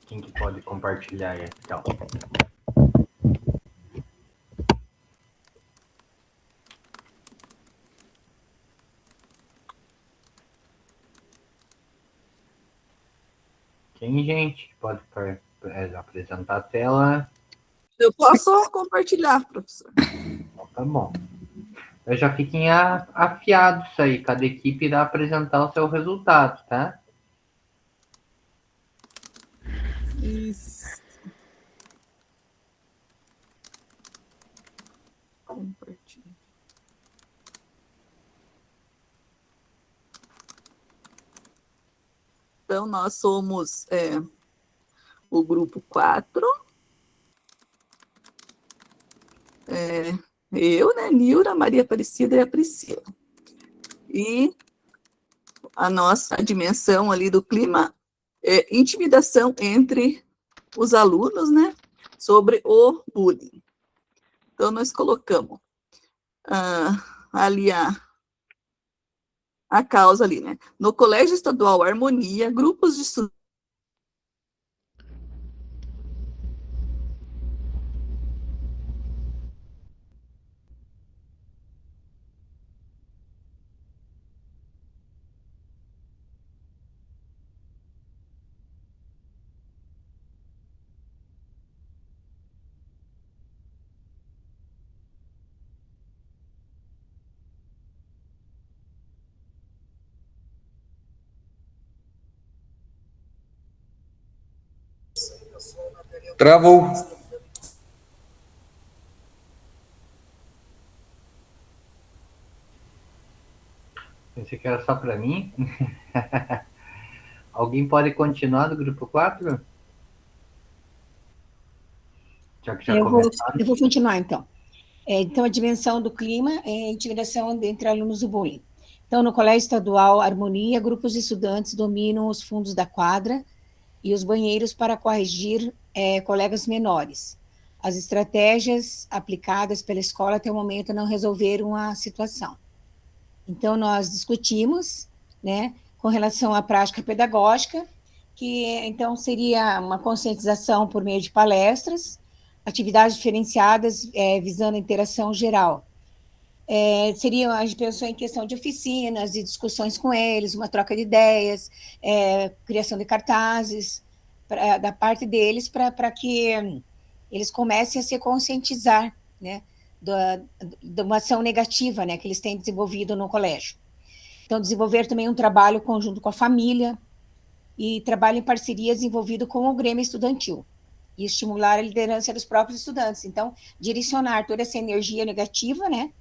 Quem que pode compartilhar aí, então? Quem, gente, pode apresentar a tela? Eu posso compartilhar, professor. Então, tá bom. Eu já fiquem afiados aí. Cada equipe irá apresentar o seu resultado, tá? Isso. Compartilhar. Então, nós somos o grupo 4. Eu, né, Nilra, Maria Aparecida e a Priscila. E a nossa dimensão ali do clima é intimidação entre os alunos, né, sobre o bullying. Então, nós colocamos ali a causa ali, né? No Colégio Estadual Harmonia, grupos de estudantes. Travou. Pensei que era só para mim. Alguém pode continuar do grupo 4? Já que já começaram. Eu vou continuar, então. Então, a dimensão do clima é a intimidação entre alunos do bullying. Então, no Colégio Estadual Harmonia, grupos de estudantes dominam os fundos da quadra e os banheiros para corrigir colegas menores. As estratégias aplicadas pela escola até o momento não resolveram a situação. Então, nós discutimos, né, com relação à prática pedagógica, que, então, seria uma conscientização por meio de palestras, atividades diferenciadas visando a interação geral. A gente pensou em questão de oficinas, de discussões com eles, uma troca de ideias, criação de cartazes da parte deles para que eles comecem a se conscientizar, né, de uma ação negativa, né, que eles têm desenvolvido no colégio. Então, desenvolver também um trabalho conjunto com a família e trabalho em parceria desenvolvido com o Grêmio Estudantil e estimular a liderança dos próprios estudantes. Então, direcionar toda essa energia negativa, né,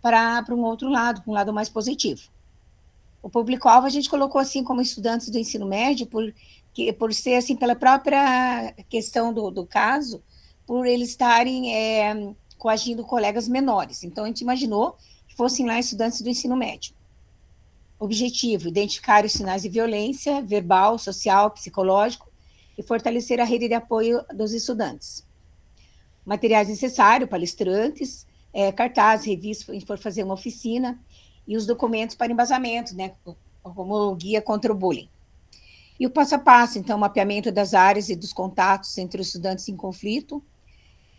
para um outro lado, para um lado mais positivo. O público-alvo a gente colocou assim como estudantes do ensino médio, por ser assim, pela própria questão do caso, por eles estarem coagindo colegas menores. Então, a gente imaginou que fossem lá estudantes do ensino médio. Objetivo: identificar os sinais de violência verbal, social, psicológico e fortalecer a rede de apoio dos estudantes. Materiais necessários: palestrantes, cartazes, revistas, se for fazer uma oficina, e os documentos para embasamento, né, como o guia contra o bullying. E o passo a passo, então, mapeamento das áreas e dos contatos entre os estudantes em conflito,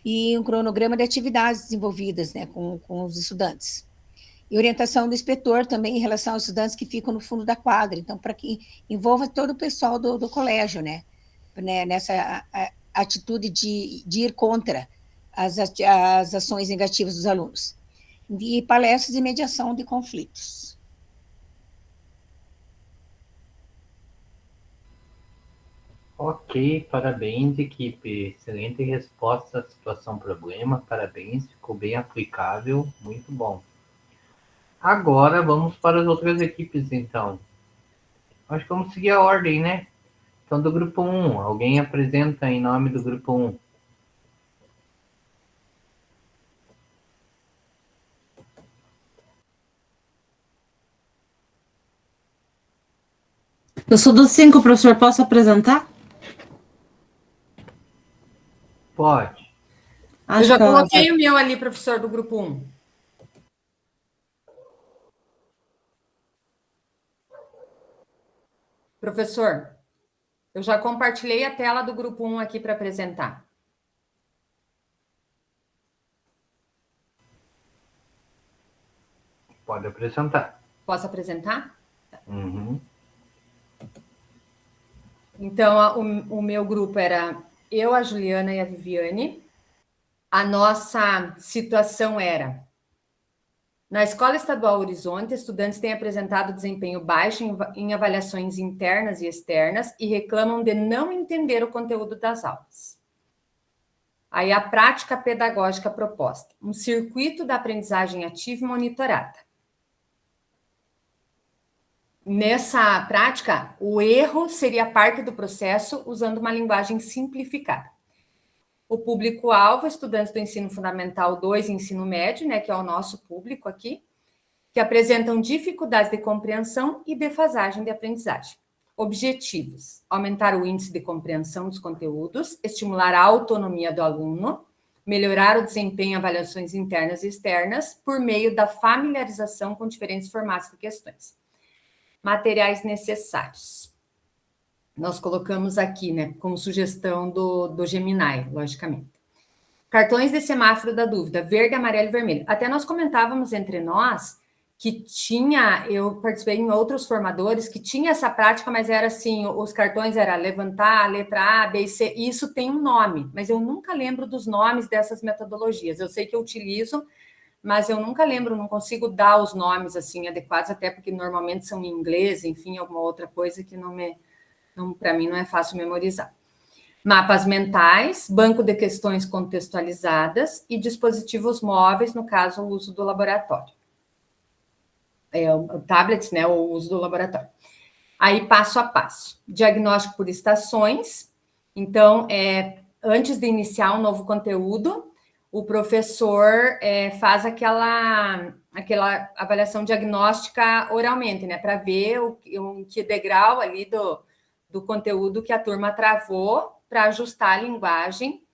e um cronograma de atividades desenvolvidas, né, com os estudantes. E orientação do inspetor também em relação aos estudantes que ficam no fundo da quadra, então, para que envolva todo o pessoal do colégio, né, nessa atitude de ir contra as ações negativas dos alunos. E palestras de mediação de conflitos. Ok, parabéns, equipe. Excelente resposta à situação-problema. Parabéns, ficou bem aplicável. Muito bom. Agora vamos para as outras equipes, então. Acho que vamos seguir a ordem, né? Então, do grupo 1, alguém apresenta em nome do grupo 1. Eu sou do 5, professor, posso apresentar? Pode. Acho Eu já que ela coloquei o meu ali, professor, do grupo 1. Professor, eu já compartilhei a tela do grupo 1 aqui para apresentar. Pode apresentar. Posso apresentar? Uhum. Então, o meu grupo era eu, a Juliana e a Viviane. A nossa situação era: na Escola Estadual Horizonte, estudantes têm apresentado desempenho baixo em avaliações internas e externas e reclamam de não entender o conteúdo das aulas. Aí a prática pedagógica proposta: um circuito da aprendizagem ativa e monitorada. Nessa prática, o erro seria parte do processo usando uma linguagem simplificada. O público-alvo, estudantes do ensino fundamental 2 e ensino médio, né, que é o nosso público aqui, que apresentam dificuldades de compreensão e defasagem de aprendizagem. Objetivos: aumentar o índice de compreensão dos conteúdos, estimular a autonomia do aluno, melhorar o desempenho em avaliações internas e externas por meio da familiarização com diferentes formatos de questões. Materiais necessários. Nós colocamos aqui, né, como sugestão do Gemini, logicamente. Cartões de semáforo da dúvida, verde, amarelo e vermelho. Até nós comentávamos entre nós que tinha, eu participei em outros formadores, que tinha essa prática, mas era assim, os cartões era levantar a letra A, B e C, e isso tem um nome, mas eu nunca lembro dos nomes dessas metodologias. Eu sei que eu utilizo, mas eu nunca lembro, não consigo dar os nomes assim adequados, até porque normalmente são em inglês, enfim, alguma outra coisa que para mim não é fácil memorizar. Mapas mentais, banco de questões contextualizadas e dispositivos móveis, no caso, o uso do laboratório. Tablets, né, o uso do laboratório. Aí, passo a passo. Diagnóstico por estações. Então, antes de iniciar um novo conteúdo, o professor faz aquela avaliação diagnóstica oralmente, né, para ver em que degrau ali do conteúdo que a turma travou para ajustar a linguagem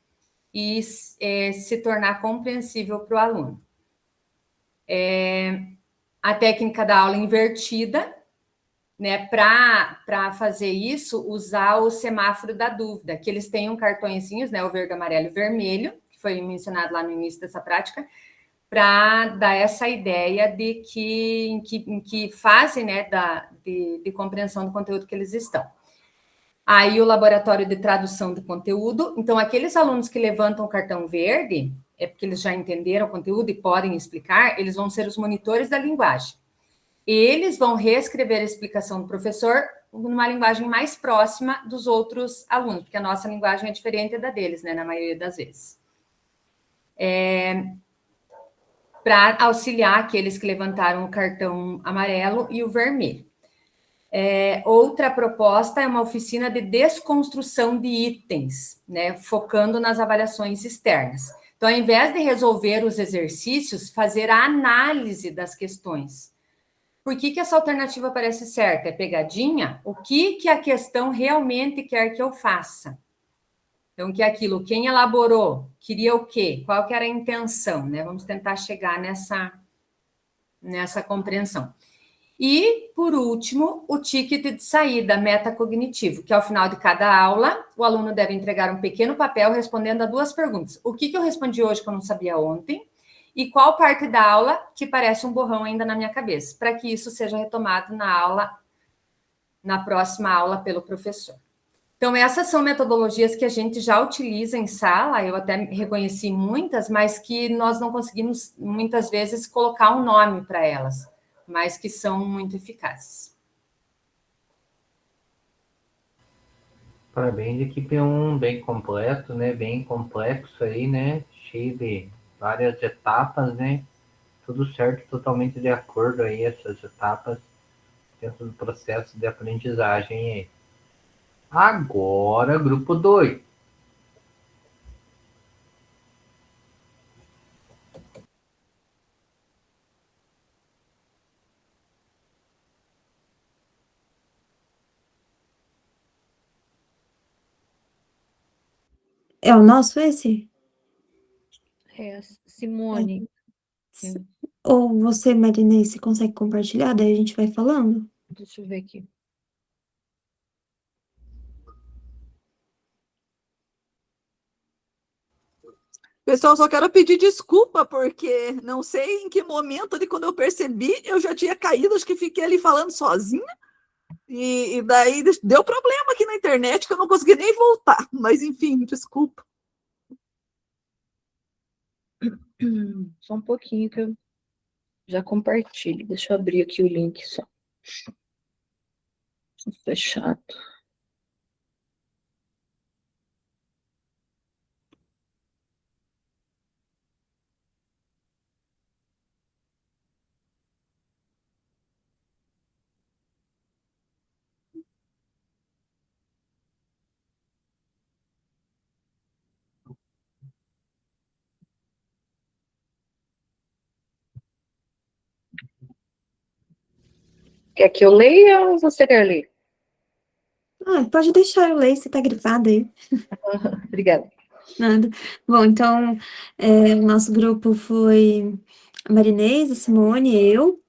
e se tornar compreensível para o aluno. A técnica da aula invertida, né, para fazer isso, usar o semáforo da dúvida, que eles têm cartõezinhos, né, o verde, amarelo e vermelho, que foi mencionado lá no início dessa prática, para dar essa ideia de em que fase, né, de compreensão do conteúdo que eles estão. Aí o laboratório de tradução de conteúdo. Então, aqueles alunos que levantam o cartão verde, é porque eles já entenderam o conteúdo e podem explicar, eles vão ser os monitores da linguagem. Eles vão reescrever a explicação do professor numa linguagem mais próxima dos outros alunos, porque a nossa linguagem é diferente da deles, né, na maioria das vezes. Para auxiliar aqueles que levantaram o cartão amarelo e o vermelho. Outra proposta é uma oficina de desconstrução de itens, né, focando nas avaliações externas. Então, ao invés de resolver os exercícios, fazer a análise das questões. Por que essa alternativa parece certa? É pegadinha? O que a questão realmente quer que eu faça? Então, que é aquilo, quem elaborou, queria o quê? Qual que era a intenção, né? Vamos tentar chegar nessa compreensão. E, por último, o ticket de saída metacognitivo, que ao final de cada aula, o aluno deve entregar um pequeno papel respondendo a 2 perguntas. O que eu respondi hoje que eu não sabia ontem? E qual parte da aula que parece um borrão ainda na minha cabeça? Para que isso seja retomado na próxima aula pelo professor. Então, essas são metodologias que a gente já utiliza em sala, eu até reconheci muitas, mas que nós não conseguimos, muitas vezes, colocar um nome para elas, mas que são muito eficazes. Parabéns, equipe 1, bem completo, né? Bem complexo aí, né? Cheio de várias etapas, né? Tudo certo, totalmente de acordo aí, essas etapas dentro do processo de aprendizagem aí. Agora, grupo 2. É o nosso esse? É, Simone. Ou você, Marinês, você consegue compartilhar? Daí a gente vai falando? Deixa eu ver aqui. Pessoal, só quero pedir desculpa, porque não sei em que momento ali, quando eu percebi, eu já tinha caído, acho que fiquei ali falando sozinha, e daí deu problema aqui na internet, que eu não consegui nem voltar, mas enfim, desculpa. Só um pouquinho que eu já compartilho. Deixa eu abrir aqui o link só. Fechado. Quer que eu leia ou você quer ler? Pode deixar eu ler, você tá gripada aí. Obrigada. Nada. Bom, então, o nosso grupo foi a Marinês, a Simone, eu,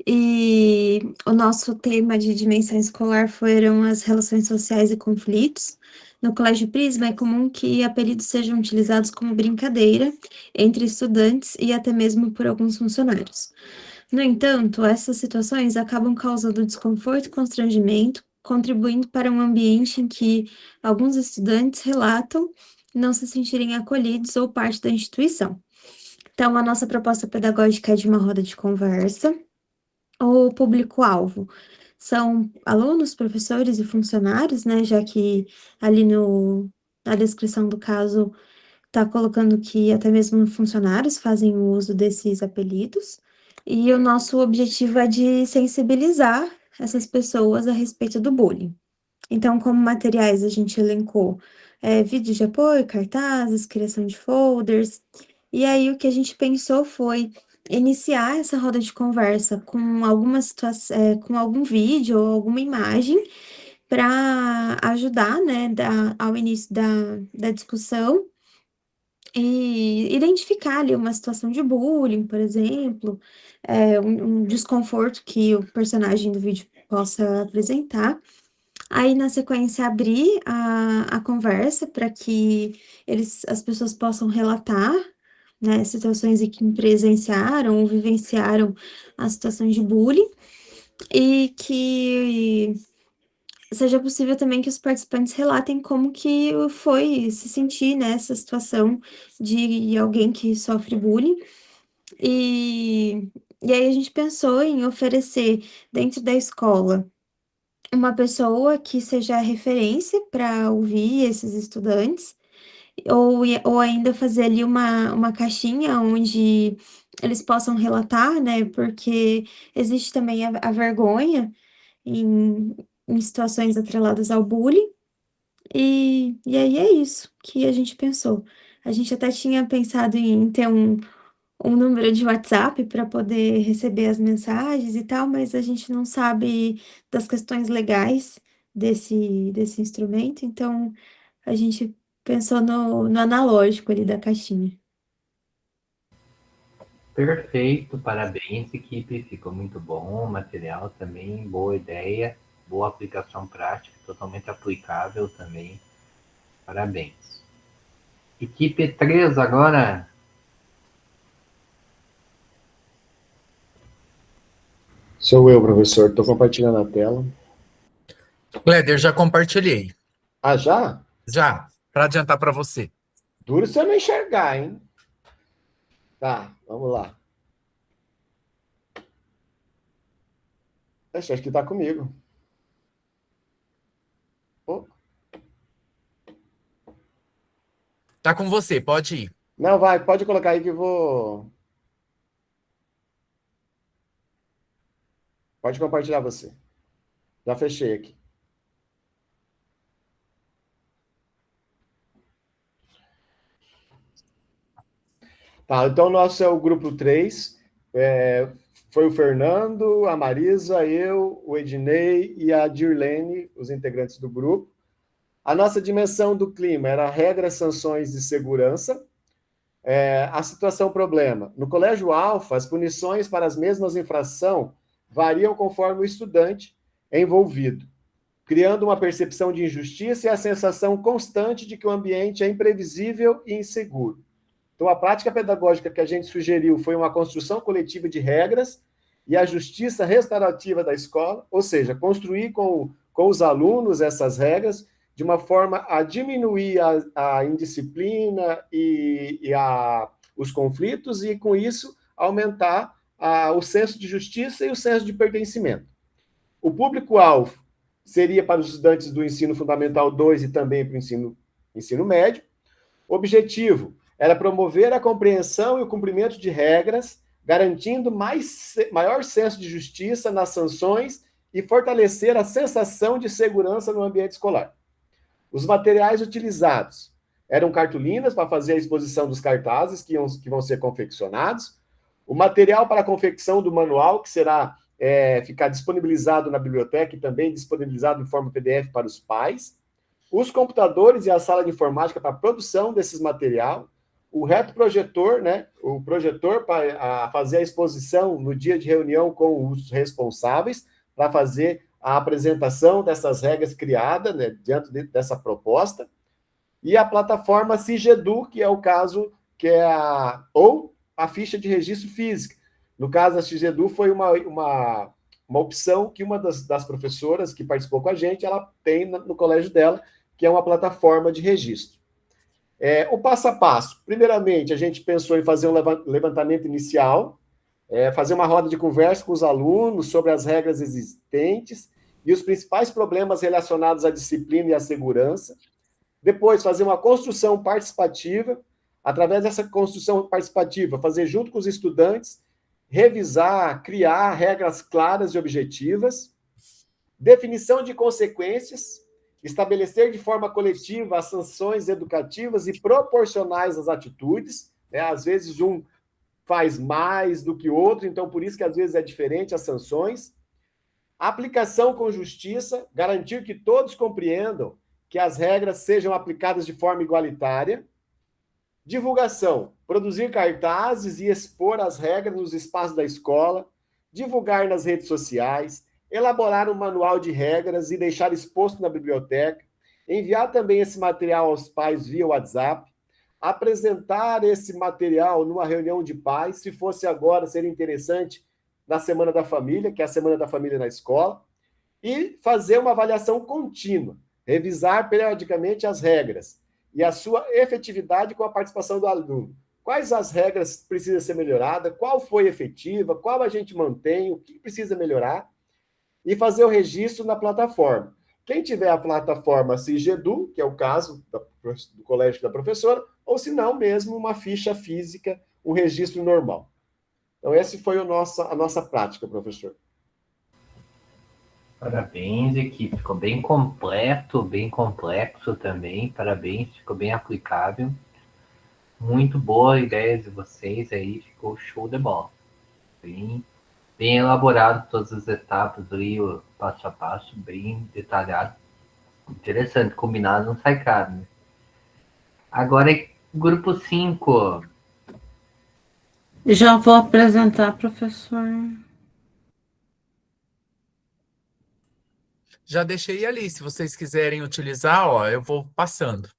e o nosso tema de dimensão escolar foram as relações sociais e conflitos. No Colégio Prisma, é comum que apelidos sejam utilizados como brincadeira entre estudantes e até mesmo por alguns funcionários. No entanto, essas situações acabam causando desconforto e constrangimento, contribuindo para um ambiente em que alguns estudantes relatam não se sentirem acolhidos ou parte da instituição. Então, a nossa proposta pedagógica é de uma roda de conversa. O público-alvo são alunos, professores e funcionários, né? Já que ali na descrição do caso está colocando que até mesmo funcionários fazem o uso desses apelidos. E o nosso objetivo é de sensibilizar essas pessoas a respeito do bullying. Então, como materiais, a gente elencou vídeos de apoio, cartazes, criação de folders. E aí, o que a gente pensou foi iniciar essa roda de conversa com alguma situação, com algum vídeo ou alguma imagem para ajudar, né, ao início da discussão e identificar ali uma situação de bullying, por exemplo, um desconforto que o personagem do vídeo possa apresentar. Aí, na sequência, abrir a conversa para que as pessoas possam relatar, né, situações em que presenciaram ou vivenciaram as situações de bullying, e que seja possível também que os participantes relatem como que foi se sentir nessa situação de alguém que sofre bullying. E aí a gente pensou em oferecer dentro da escola uma pessoa que seja referência para ouvir esses estudantes, ou ainda fazer ali uma caixinha onde eles possam relatar, né? Porque existe também a vergonha em situações atreladas ao bullying, e aí é isso que a gente pensou. A gente até tinha pensado em ter um número de WhatsApp para poder receber as mensagens e tal, mas a gente não sabe das questões legais desse instrumento, então a gente pensou no analógico ali da caixinha. Perfeito, parabéns, equipe. Ficou muito bom o material também, boa ideia, boa aplicação prática, totalmente aplicável também. Parabéns. Equipe 3 agora. Sou eu, professor. Estou compartilhando a tela. Cléder, já compartilhei. Ah, já? Já, para adiantar para você. Duro se eu não enxergar, hein? Tá, vamos lá. Acho que está comigo. Oh. Tá com você, pode ir. Não, vai, pode colocar aí que eu vou... Pode compartilhar você. Já fechei aqui. Tá, então o nosso é o grupo 3. Foi o Fernando, a Marisa, eu, o Ednei e a Dirlene, os integrantes do grupo. A nossa dimensão do clima era regras, sanções e segurança. A situação problema. No Colégio Alfa, as punições para as mesmas infrações variam conforme o estudante envolvido, criando uma percepção de injustiça e a sensação constante de que o ambiente é imprevisível e inseguro. Então, a prática pedagógica que a gente sugeriu foi uma construção coletiva de regras e a justiça restaurativa da escola, ou seja, construir com os alunos essas regras de uma forma a diminuir a indisciplina e os conflitos e, com isso, aumentar o senso de justiça e o senso de pertencimento. O público-alvo seria para os estudantes do ensino fundamental 2 e também para o ensino médio. O objetivo era promover a compreensão e o cumprimento de regras, garantindo maior senso de justiça nas sanções e fortalecer a sensação de segurança no ambiente escolar. Os materiais utilizados eram cartolinas para fazer a exposição dos cartazes que vão ser confeccionados, o material para a confecção do manual, que será ficar disponibilizado na biblioteca e também disponibilizado em forma PDF para os pais, os computadores e a sala de informática para a produção desses material, o retroprojetor, né, o projetor para fazer a exposição no dia de reunião com os responsáveis, para fazer a apresentação dessas regras criadas, né, diante dessa proposta, e a plataforma Cigedu, que é o caso, que é a ficha de registro física. No caso, a Cigedu foi uma opção que uma das professoras que participou com a gente, ela tem no colégio dela, que é uma plataforma de registro. O passo a passo. Primeiramente, a gente pensou em fazer um levantamento inicial, fazer uma roda de conversa com os alunos sobre as regras existentes e os principais problemas relacionados à disciplina e à segurança. Depois, fazer uma construção participativa. Através dessa construção participativa, fazer junto com os estudantes, revisar, criar regras claras e objetivas. Definição de consequências, estabelecer de forma coletiva as sanções educativas e proporcionais às atitudes. Às vezes, um faz mais do que o outro, então por isso que às vezes é diferente as sanções. Aplicação com justiça, garantir que todos compreendam que as regras sejam aplicadas de forma igualitária. Divulgação, produzir cartazes e expor as regras nos espaços da escola, divulgar nas redes sociais, elaborar um manual de regras e deixar exposto na biblioteca, enviar também esse material aos pais via WhatsApp, apresentar esse material numa reunião de pais, se fosse agora, seria interessante na Semana da Família, que é a Semana da Família na escola, e fazer uma avaliação contínua, revisar periodicamente as regras e a sua efetividade com a participação do aluno. Quais as regras precisam ser melhoradas, qual foi efetiva, qual a gente mantém, o que precisa melhorar, e fazer o registro na plataforma. Quem tiver a plataforma Cigedu, que é o caso do colégio da professora, ou se não, mesmo uma ficha física, um registro normal. Então, essa foi a nossa prática, professor. Parabéns, equipe. Ficou bem completo, bem complexo também. Parabéns, ficou bem aplicável. Muito boa a ideia de vocês aí, ficou show de bola. Bem elaborado todas as etapas ali, o passo a passo, bem detalhado. Interessante, combinado não sai caro, né? Agora é grupo 5. Já vou apresentar, professor. Já deixei ali, se vocês quiserem utilizar, ó, eu vou passando.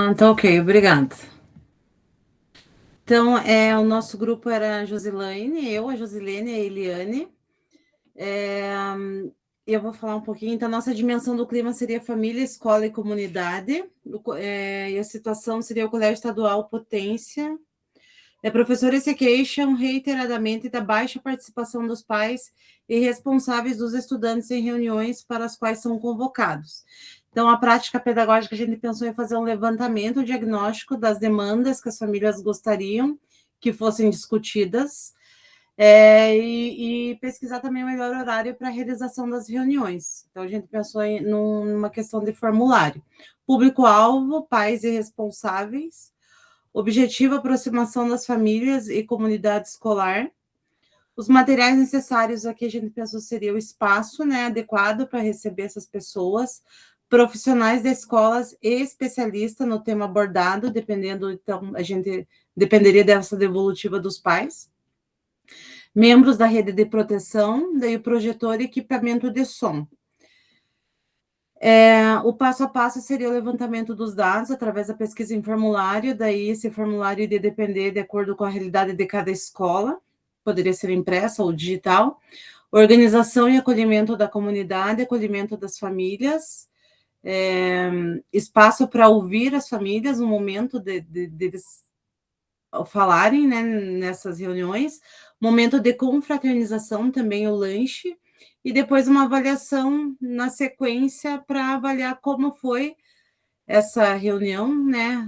Então ok, obrigada. Então, o nosso grupo era a Josilane, eu, a Josilene e a Eliane. Eu vou falar um pouquinho. Então, nossa dimensão do clima seria família, escola e comunidade. E a situação seria o Colégio Estadual Potência. Professores se queixam reiteradamente da baixa participação dos pais e responsáveis dos estudantes em reuniões para as quais são convocados. Então, a prática pedagógica, a gente pensou em fazer um levantamento diagnóstico das demandas que as famílias gostariam que fossem discutidas, e pesquisar também o melhor horário para a realização das reuniões. Então, a gente pensou numa questão de formulário. Público-alvo, pais e responsáveis. Objetivo, aproximação das famílias e comunidade escolar. Os materiais necessários aqui, a gente pensou, seria o espaço, né, adequado para receber essas pessoas, profissionais da escola e especialistas no tema abordado, dependendo, então, a gente dependeria dessa devolutiva dos pais, membros da rede de proteção, daí o projetor e equipamento de som. O passo a passo seria o levantamento dos dados através da pesquisa em formulário, daí esse formulário iria depender de acordo com a realidade de cada escola, poderia ser impressa ou digital, organização e acolhimento da comunidade, acolhimento das famílias, espaço para ouvir as famílias no momento deles falarem, né, nessas reuniões, momento de confraternização também, o lanche, e depois uma avaliação na sequência para avaliar como foi essa reunião, né,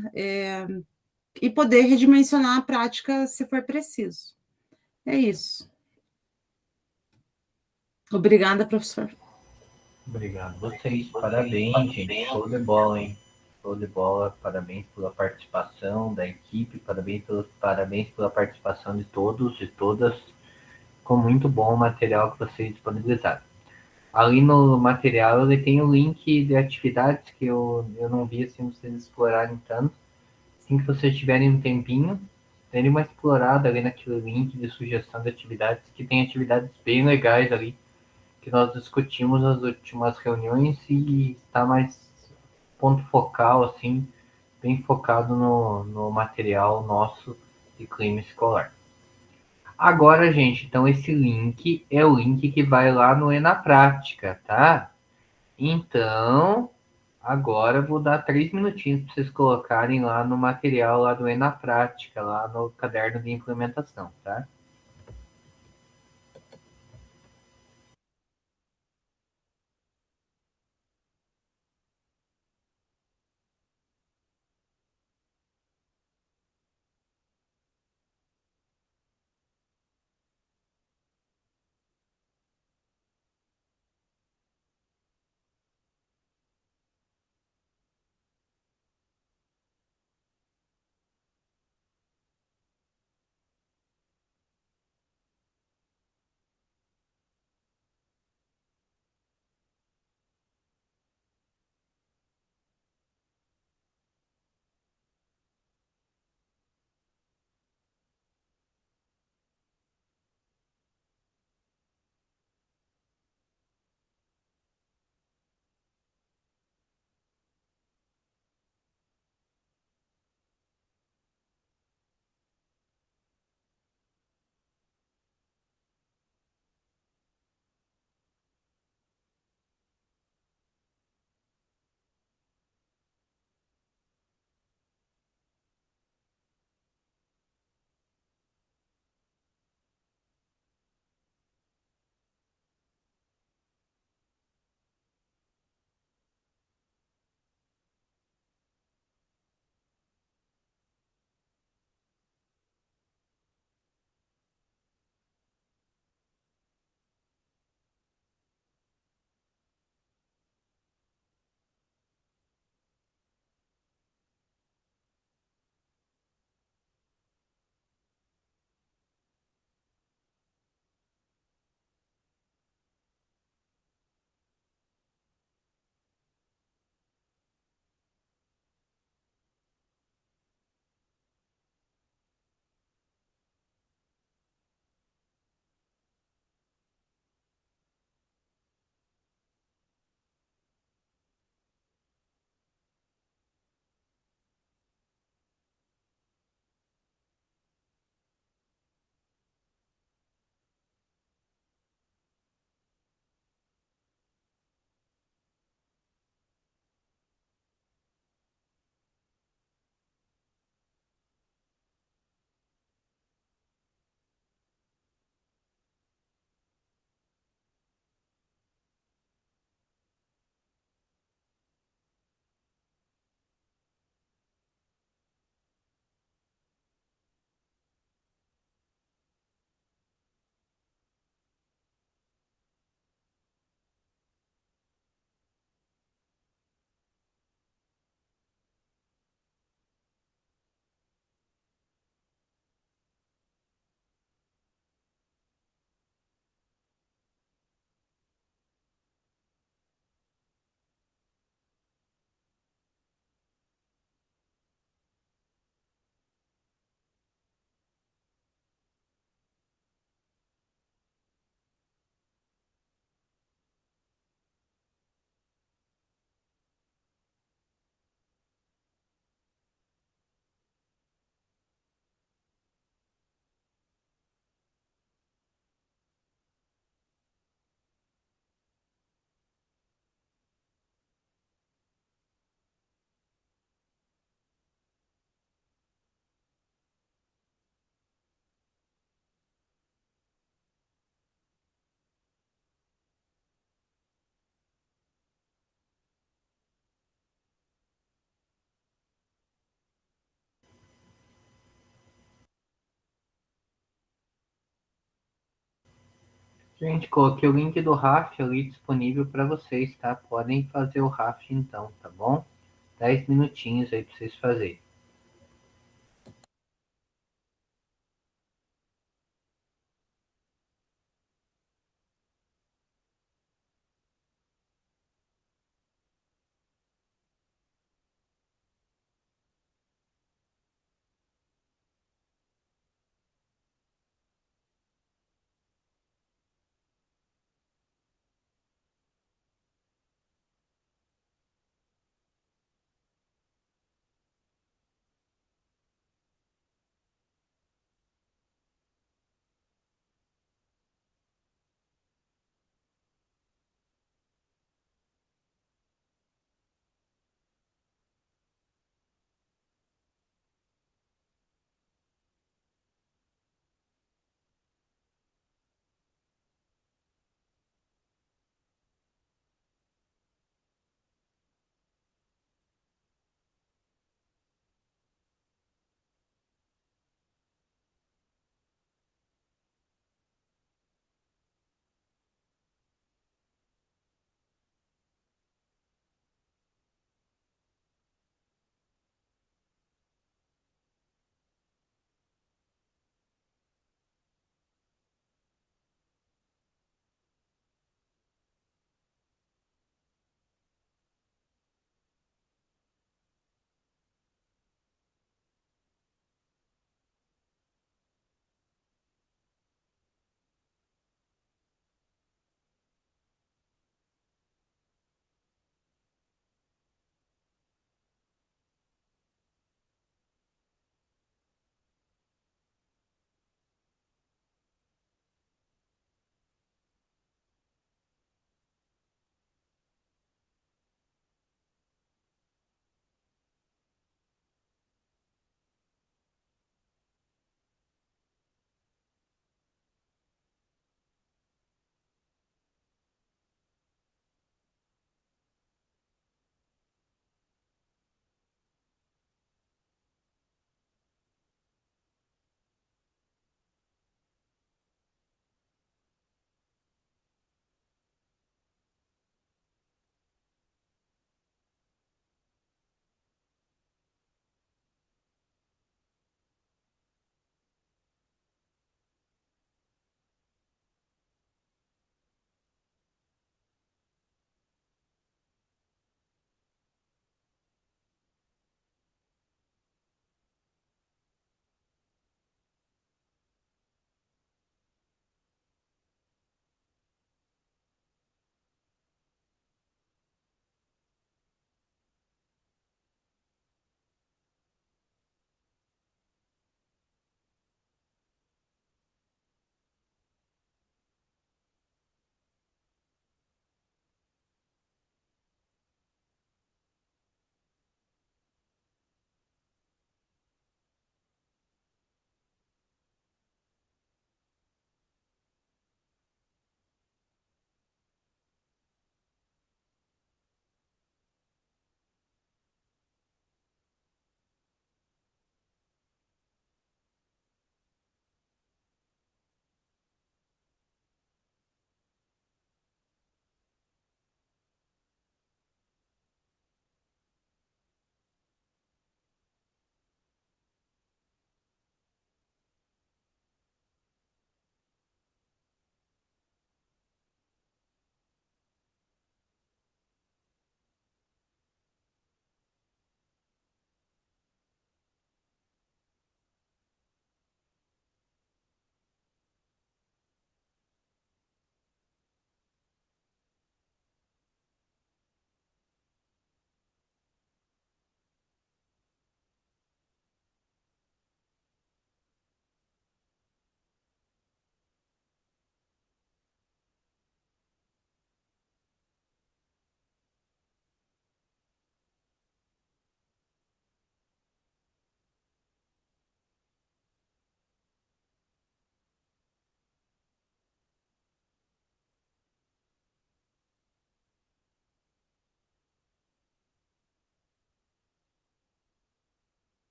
e poder redimensionar a prática se for preciso. É isso. Obrigada, professor. Obrigado a vocês, parabéns, gente, show de bola, hein? Show de bola, parabéns pela participação da equipe, parabéns pela participação de todos e todas. Ficou muito bom o material que vocês disponibilizaram. Ali no material ele tem o link de atividades que eu não vi assim vocês explorarem tanto. Assim que vocês tiverem um tempinho, darem uma explorada ali naquele link de sugestão de atividades, que tem atividades bem legais ali, que nós discutimos nas últimas reuniões e está mais ponto focal, assim, bem focado no material nosso de clima escolar. Agora, gente, então esse link é o link que vai lá no E na Prática, tá? Então, agora eu vou dar 3 minutinhos para vocês colocarem lá no material lá do E na Prática, lá no caderno de implementação, tá? Gente, coloquei o link do RAF ali disponível para vocês, tá? Podem fazer o RAF então, tá bom? 10 minutinhos aí para vocês fazerem.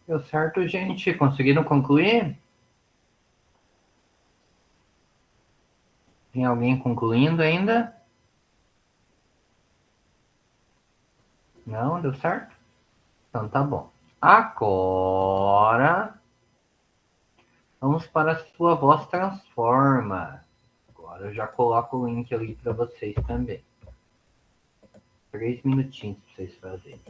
Deu certo, gente? Conseguiram concluir? Tem alguém concluindo ainda? Não, deu certo? Então tá bom. Agora, vamos para a sua voz transforma. Agora eu já coloco o link ali para vocês também. 3 minutinhos para vocês fazerem.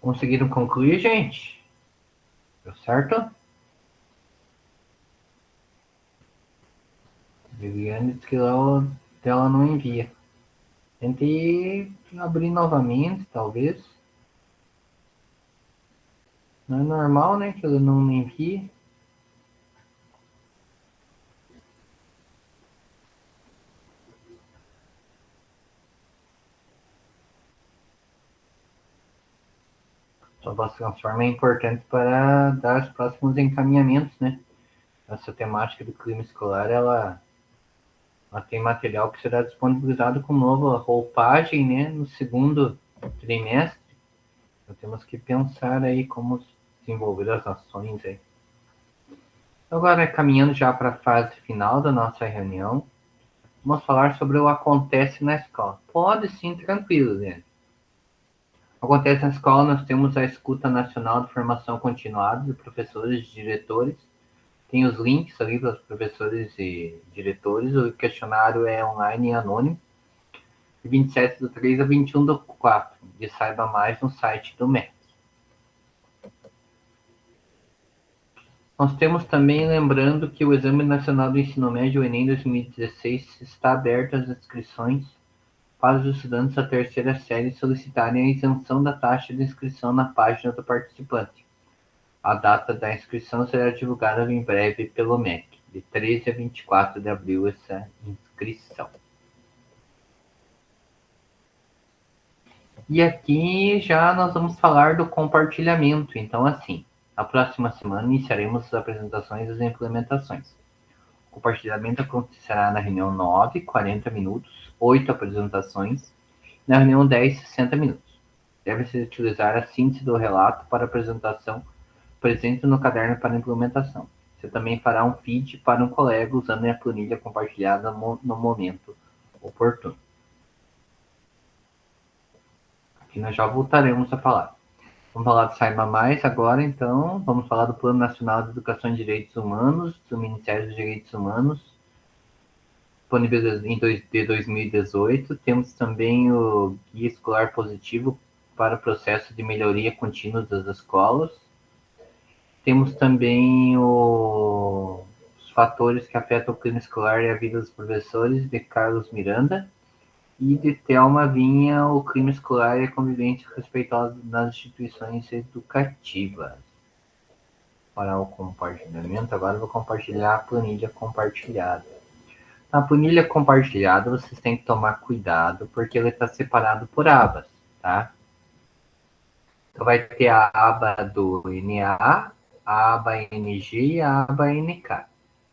Conseguiram concluir, gente? Deu certo? Viviane disse que ela não envia. Tentei abrir novamente, talvez. Não é normal, né? Que ela não me envie. Sua voz transforma é importante para dar os próximos encaminhamentos, né? Essa temática do clima escolar, ela tem material que será disponibilizado com nova roupagem, né? No segundo trimestre. Então temos que pensar aí como desenvolver as ações aí. Agora, caminhando já para a fase final da nossa reunião, vamos falar sobre o acontece na escola. Pode sim, tranquilo, né? Acontece na escola, nós temos a escuta nacional de formação continuada de professores e diretores. Tem os links ali para os professores e diretores. O questionário é online e anônimo. De 27/3 a 21/4. E saiba mais no site do MEC. Nós temos também, lembrando que o Exame Nacional do Ensino Médio, o Enem 2016, está aberto às inscrições para os estudantes da terceira série solicitarem a isenção da taxa de inscrição na página do participante. A data da inscrição será divulgada em breve pelo MEC, de 13 a 24 de abril, essa inscrição. E aqui já nós vamos falar do compartilhamento. Então, assim, na próxima semana iniciaremos as apresentações e as implementações. O compartilhamento acontecerá na reunião 9, 40 minutos, 8 apresentações, na reunião 10, 60 minutos. Deve-se utilizar a síntese do relato para apresentação presente no caderno para implementação. Você também fará um feed para um colega usando a planilha compartilhada no momento oportuno. Aqui nós já voltaremos a falar. Vamos falar do Saiba Mais agora, então. Vamos falar do Plano Nacional de Educação e Direitos Humanos, do Ministério dos Direitos Humanos, disponibilizados de 2018. Temos também o Guia Escolar Positivo para o processo de melhoria contínua das escolas. Temos também os fatores que afetam o clima escolar e a vida dos professores, de Carlos Miranda. E de Thelma Vinha, o clima escolar e a convivência respeitosa nas instituições educativas. Para o compartilhamento, agora eu vou compartilhar a planilha compartilhada. Na planilha compartilhada, vocês têm que tomar cuidado, porque ele está separado por abas, tá? Então, vai ter a aba do NA, a aba NG e a aba NK.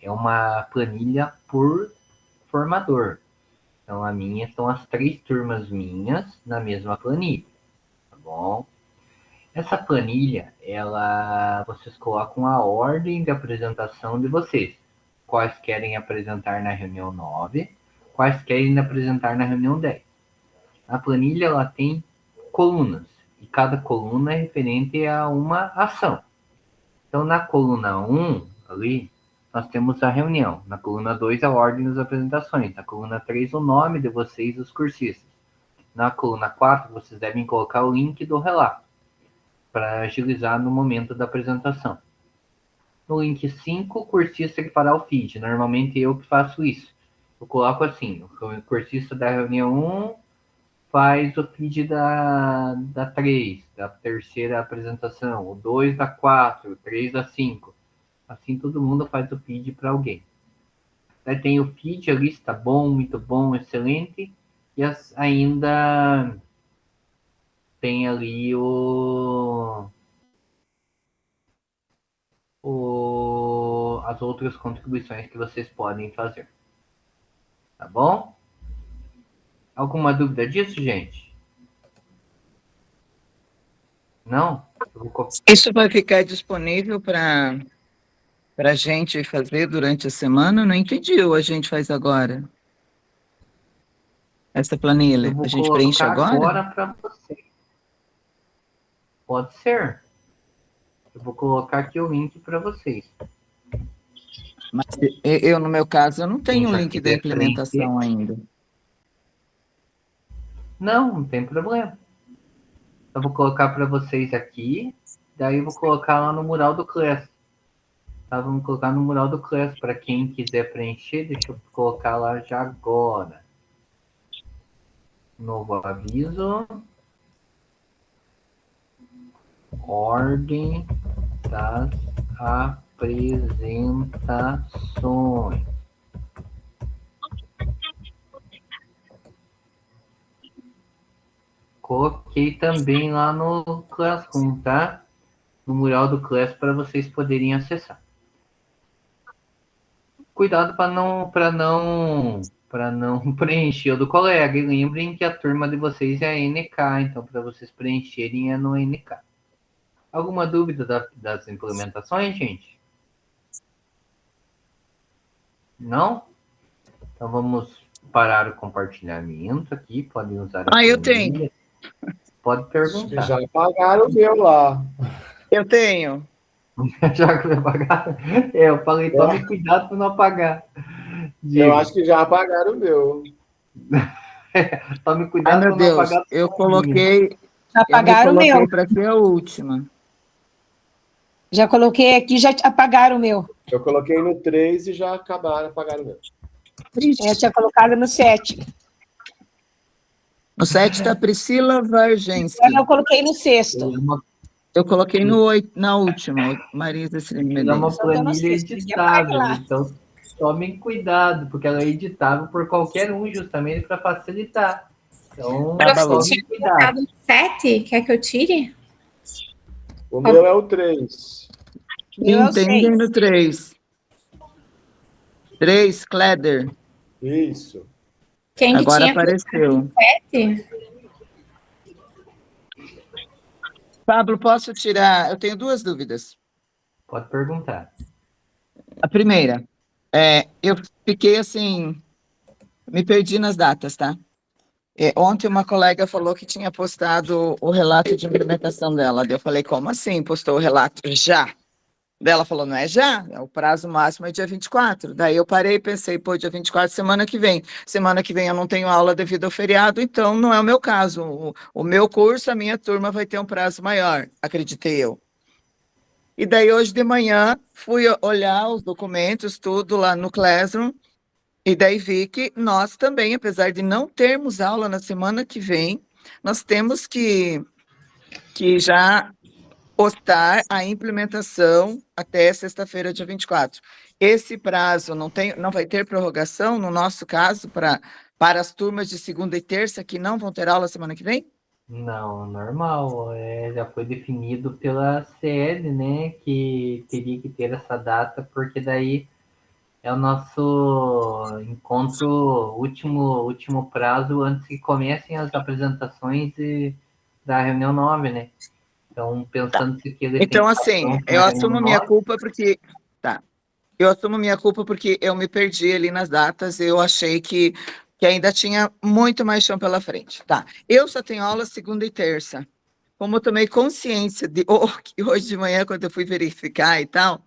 É uma planilha por formador. Então, a minha são as 3 turmas minhas na mesma planilha, tá bom? Essa planilha, vocês colocam a ordem de apresentação de vocês. Quais querem apresentar na reunião 9, quais querem apresentar na reunião 10. A planilha, ela tem colunas, e cada coluna é referente a uma ação. Então, na coluna 1, ali, nós temos a reunião. Na coluna 2, a ordem das apresentações. Na coluna 3, o nome de vocês, os cursistas. Na coluna 4, vocês devem colocar o link do relato, para agilizar no momento da apresentação. No link 5, o cursista que fará o feed. Normalmente eu que faço isso. Eu coloco assim, o cursista da reunião 1 faz o feed da 3, da terceira apresentação, o 2 da 4, o 3 da 5. Assim todo mundo faz o feed para alguém. Aí tem o feed, a lista bom, muito bom, excelente. E ainda tem ali as outras contribuições que vocês podem fazer. Tá bom? Alguma dúvida disso, gente? Não? Isso vai ficar disponível para a gente fazer durante a semana? Não entendi, ou a gente faz agora? Essa planilha, a gente preenche agora? Para você. Pode ser. Eu vou colocar aqui o link para vocês. Mas eu, no meu caso, eu não tenho o link da implementação ainda. Não tem problema. Eu vou colocar para vocês aqui, daí eu vou colocar lá no mural do Class. Tá? Vamos colocar no mural do Class para quem quiser preencher. Deixa eu colocar lá já agora. Novo aviso. Ordem das apresentações. Coloquei também lá no Classroom, tá? No mural do Class para vocês poderem acessar. Cuidado para não preencher o do colega. E lembrem que a turma de vocês é a NK, então para vocês preencherem é no NK. Alguma dúvida das implementações, gente? Não? Então vamos parar o compartilhamento aqui. Podem usar a eu tenho. Pode perguntar. Já apagaram o meu lá. Eu tenho. Já apagaram? Eu falei, tome cuidado para não apagar. Eu acho que já apagaram o meu. Tome cuidado para não apagar. Eu coloquei. Já apagaram o meu. Para ser a última. Já coloquei aqui, já apagaram o meu. Eu coloquei no 3 e já apagaram o meu. Eu tinha colocado no 7. No 7 está Priscila Vargensky. Eu coloquei no 6º. Eu coloquei no 8, na última, Marisa Medeiros. É uma planilha editável, então tomem cuidado, porque ela é editável por qualquer um, justamente para facilitar. Então, tomem cuidado. 7, quer que eu tire? O meu é o 3. Entendem no 3. 3, Kleder. Isso. Quem que agora tinha apareceu. 7? Pablo, posso tirar? Eu tenho 2 dúvidas. Pode perguntar. A primeira, eu fiquei assim, me perdi nas datas, tá? Ontem uma colega falou que tinha postado o relato de implementação dela. Eu falei, como assim postou o relato? Já. Daí ela falou, não é já, o prazo máximo é dia 24. Daí eu parei e pensei, pô, dia 24, semana que vem. Semana que vem eu não tenho aula devido ao feriado, então não é o meu caso. O meu curso, a minha turma vai ter um prazo maior, acreditei eu. E daí hoje de manhã fui olhar os documentos, tudo lá no Classroom, e daí vi que nós também, apesar de não termos aula na semana que vem, nós temos que já postar a implementação até sexta-feira, dia 24. Esse prazo não vai ter prorrogação, no nosso caso, para as turmas de segunda e terça que não vão ter aula semana que vem? Não, normal. Já foi definido pela sede, né, que teria que ter essa data, porque daí é o nosso encontro, último prazo antes que comecem as apresentações da reunião 9, né? Então, pensando que ele Então, tem assim, na eu reunião assumo minha 9, culpa porque... Tá. Eu assumo minha culpa porque eu me perdi ali nas datas, eu achei que ainda tinha muito mais chão pela frente. Tá. Eu só tenho aula segunda e terça. Como eu tomei consciência de que hoje de manhã, quando eu fui verificar e tal,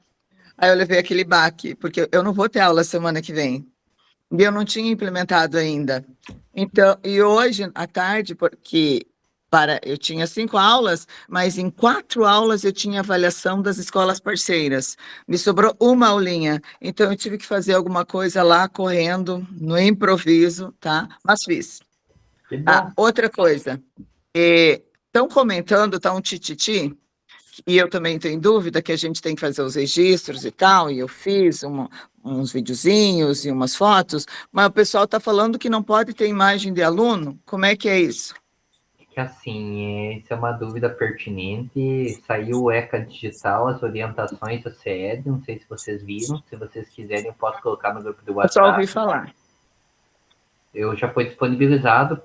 aí eu levei aquele baque, porque eu não vou ter aula semana que vem. E eu não tinha implementado ainda. Então, e hoje à tarde, porque eu tinha 5 aulas, mas em 4 aulas eu tinha avaliação das escolas parceiras. Me sobrou uma aulinha, então eu tive que fazer alguma coisa lá correndo, no improviso, tá? Mas fiz. Outra coisa, estão comentando, tá um tititi, e eu também tenho dúvida que a gente tem que fazer os registros e tal, e eu fiz uns videozinhos e umas fotos, mas o pessoal está falando que não pode ter imagem de aluno. Como é que é isso? que assim, isso é uma dúvida pertinente. Saiu o ECA Digital, as orientações da CED, não sei se vocês viram, se vocês quiserem eu posso colocar no grupo do WhatsApp. Eu só ouvi falar. Eu já foi disponibilizado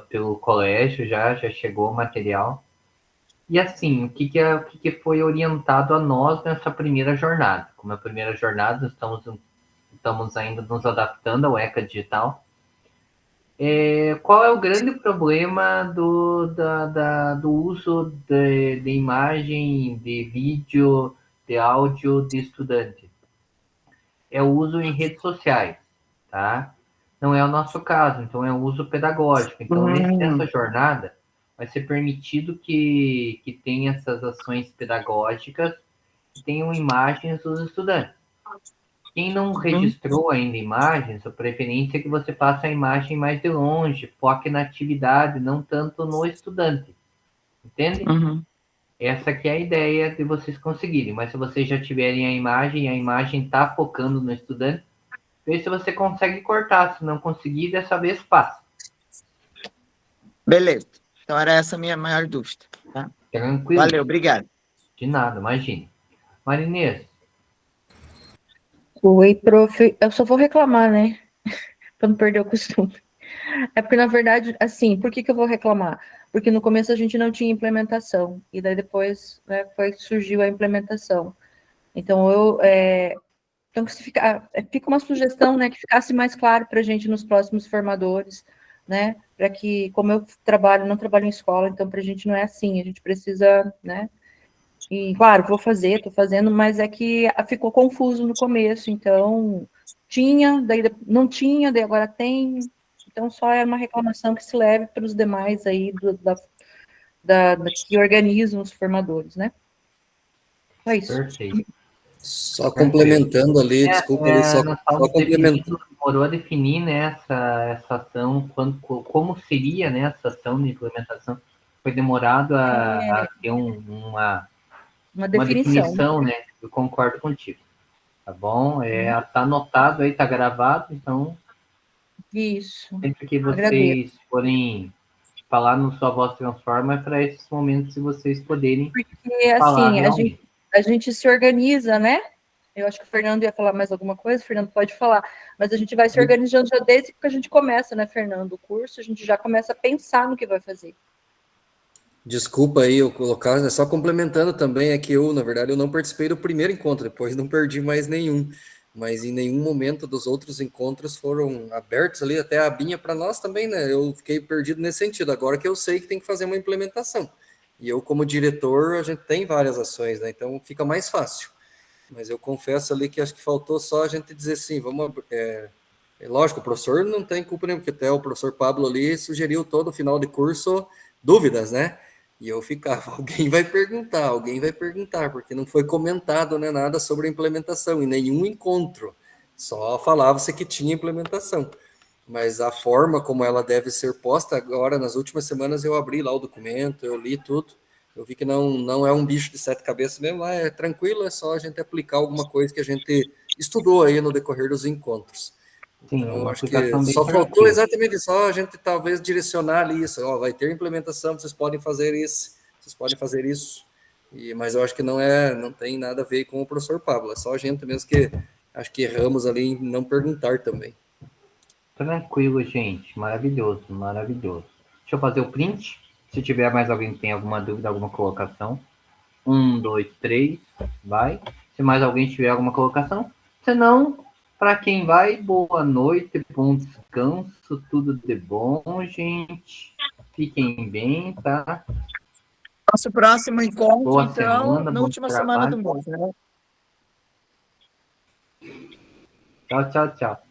pelo colégio, já chegou o material. E assim, o que foi orientado a nós nessa primeira jornada? Como é a primeira jornada, estamos ainda nos adaptando ao ECA Digital. Qual é o grande problema do uso de imagem, de vídeo, de áudio de estudante? É o uso em redes sociais, tá? Não é o nosso caso, então é o uso pedagógico. Então, nessa jornada, vai ser permitido que tenha essas ações pedagógicas que tenham imagens dos estudantes. Quem não registrou ainda imagens, a preferência é que você faça a imagem mais de longe, foque na atividade, não tanto no estudante. Entende? Essa que é a ideia de vocês conseguirem. Mas se vocês já tiverem a imagem está focando no estudante, vê se você consegue cortar. Se não conseguir, dessa vez passa. Beleza. Então era essa a minha maior dúvida. Tá? Tranquilo. Valeu, obrigado. De nada, imagine. Marinês. Oi, prof. Eu só vou reclamar, né? Para não perder o costume. É porque, na verdade, assim, por que eu vou reclamar? Porque no começo a gente não tinha implementação, e daí depois, né, surgiu a implementação. Então, então fica uma sugestão, né, que ficasse mais claro para a gente nos próximos formadores, né, para que, como eu não trabalho em escola, então para a gente não é assim, a gente precisa, né, e claro, estou fazendo, mas é que ficou confuso no começo, então tinha, daí não tinha, daí agora tem, então só é uma reclamação que se leve para os demais aí que organizam os formadores, né? É isso. Perfeito. Só complementando ali, desculpa, ali, só complementando. Demorou a definir, né, essa ação, como seria, né, essa ação de implementação. Foi demorado a ter uma definição, né? Eu concordo contigo. Tá bom? Tá anotado aí, tá gravado, então. Isso. Sempre que vocês forem falar no Sua Voz Transforma, é para esses momentos que vocês poderem. Porque, assim, a gente se organiza, né? Eu acho que o Fernando ia falar mais alguma coisa, o Fernando pode falar, mas a gente vai se organizando já desde que a gente começa, né, Fernando? O curso, a gente já começa a pensar no que vai fazer. Desculpa aí eu colocar, só complementando também, é que na verdade, eu não participei do primeiro encontro, depois não perdi mais nenhum, mas em nenhum momento dos outros encontros foram abertos ali, até a abinha para nós também, né? Eu fiquei perdido nesse sentido, agora que eu sei que tem que fazer uma implementação. E eu, como diretor, a gente tem várias ações, né? Então fica mais fácil. Mas eu confesso ali que acho que faltou só a gente dizer assim, vamos... É lógico, o professor não tem culpa nenhuma, porque até o professor Pablo ali sugeriu todo final de curso dúvidas, né? E eu ficava, alguém vai perguntar, porque não foi comentado, né, nada sobre a implementação, em nenhum encontro. Só falava-se que tinha implementação. Mas a forma como ela deve ser posta agora, nas últimas semanas, eu abri lá o documento, eu li tudo, eu vi que não é um bicho de 7 cabeças mesmo, lá é tranquilo, é só a gente aplicar alguma coisa que a gente estudou aí no decorrer dos encontros. Sim, Então, é eu uma acho que aplicação bem só faltou tranquila. exatamente só a gente talvez direcionar ali isso, ó, vai ter implementação, vocês podem fazer isso, vocês podem fazer isso, mas eu acho que não tem nada a ver com o professor Pablo, é só a gente mesmo que acho que erramos ali em não perguntar também. Tranquilo, gente. Maravilhoso, maravilhoso. Deixa eu fazer o print. Se tiver mais alguém que tem alguma dúvida, alguma colocação. 1, 2, 3, vai. Se mais alguém tiver alguma colocação. Se não, para quem vai, boa noite, bom descanso, tudo de bom, gente. Fiquem bem, tá? Nosso próximo encontro, Boa então, semana, na bom última semana do trabalho. mês, né? Tchau, tchau, tchau.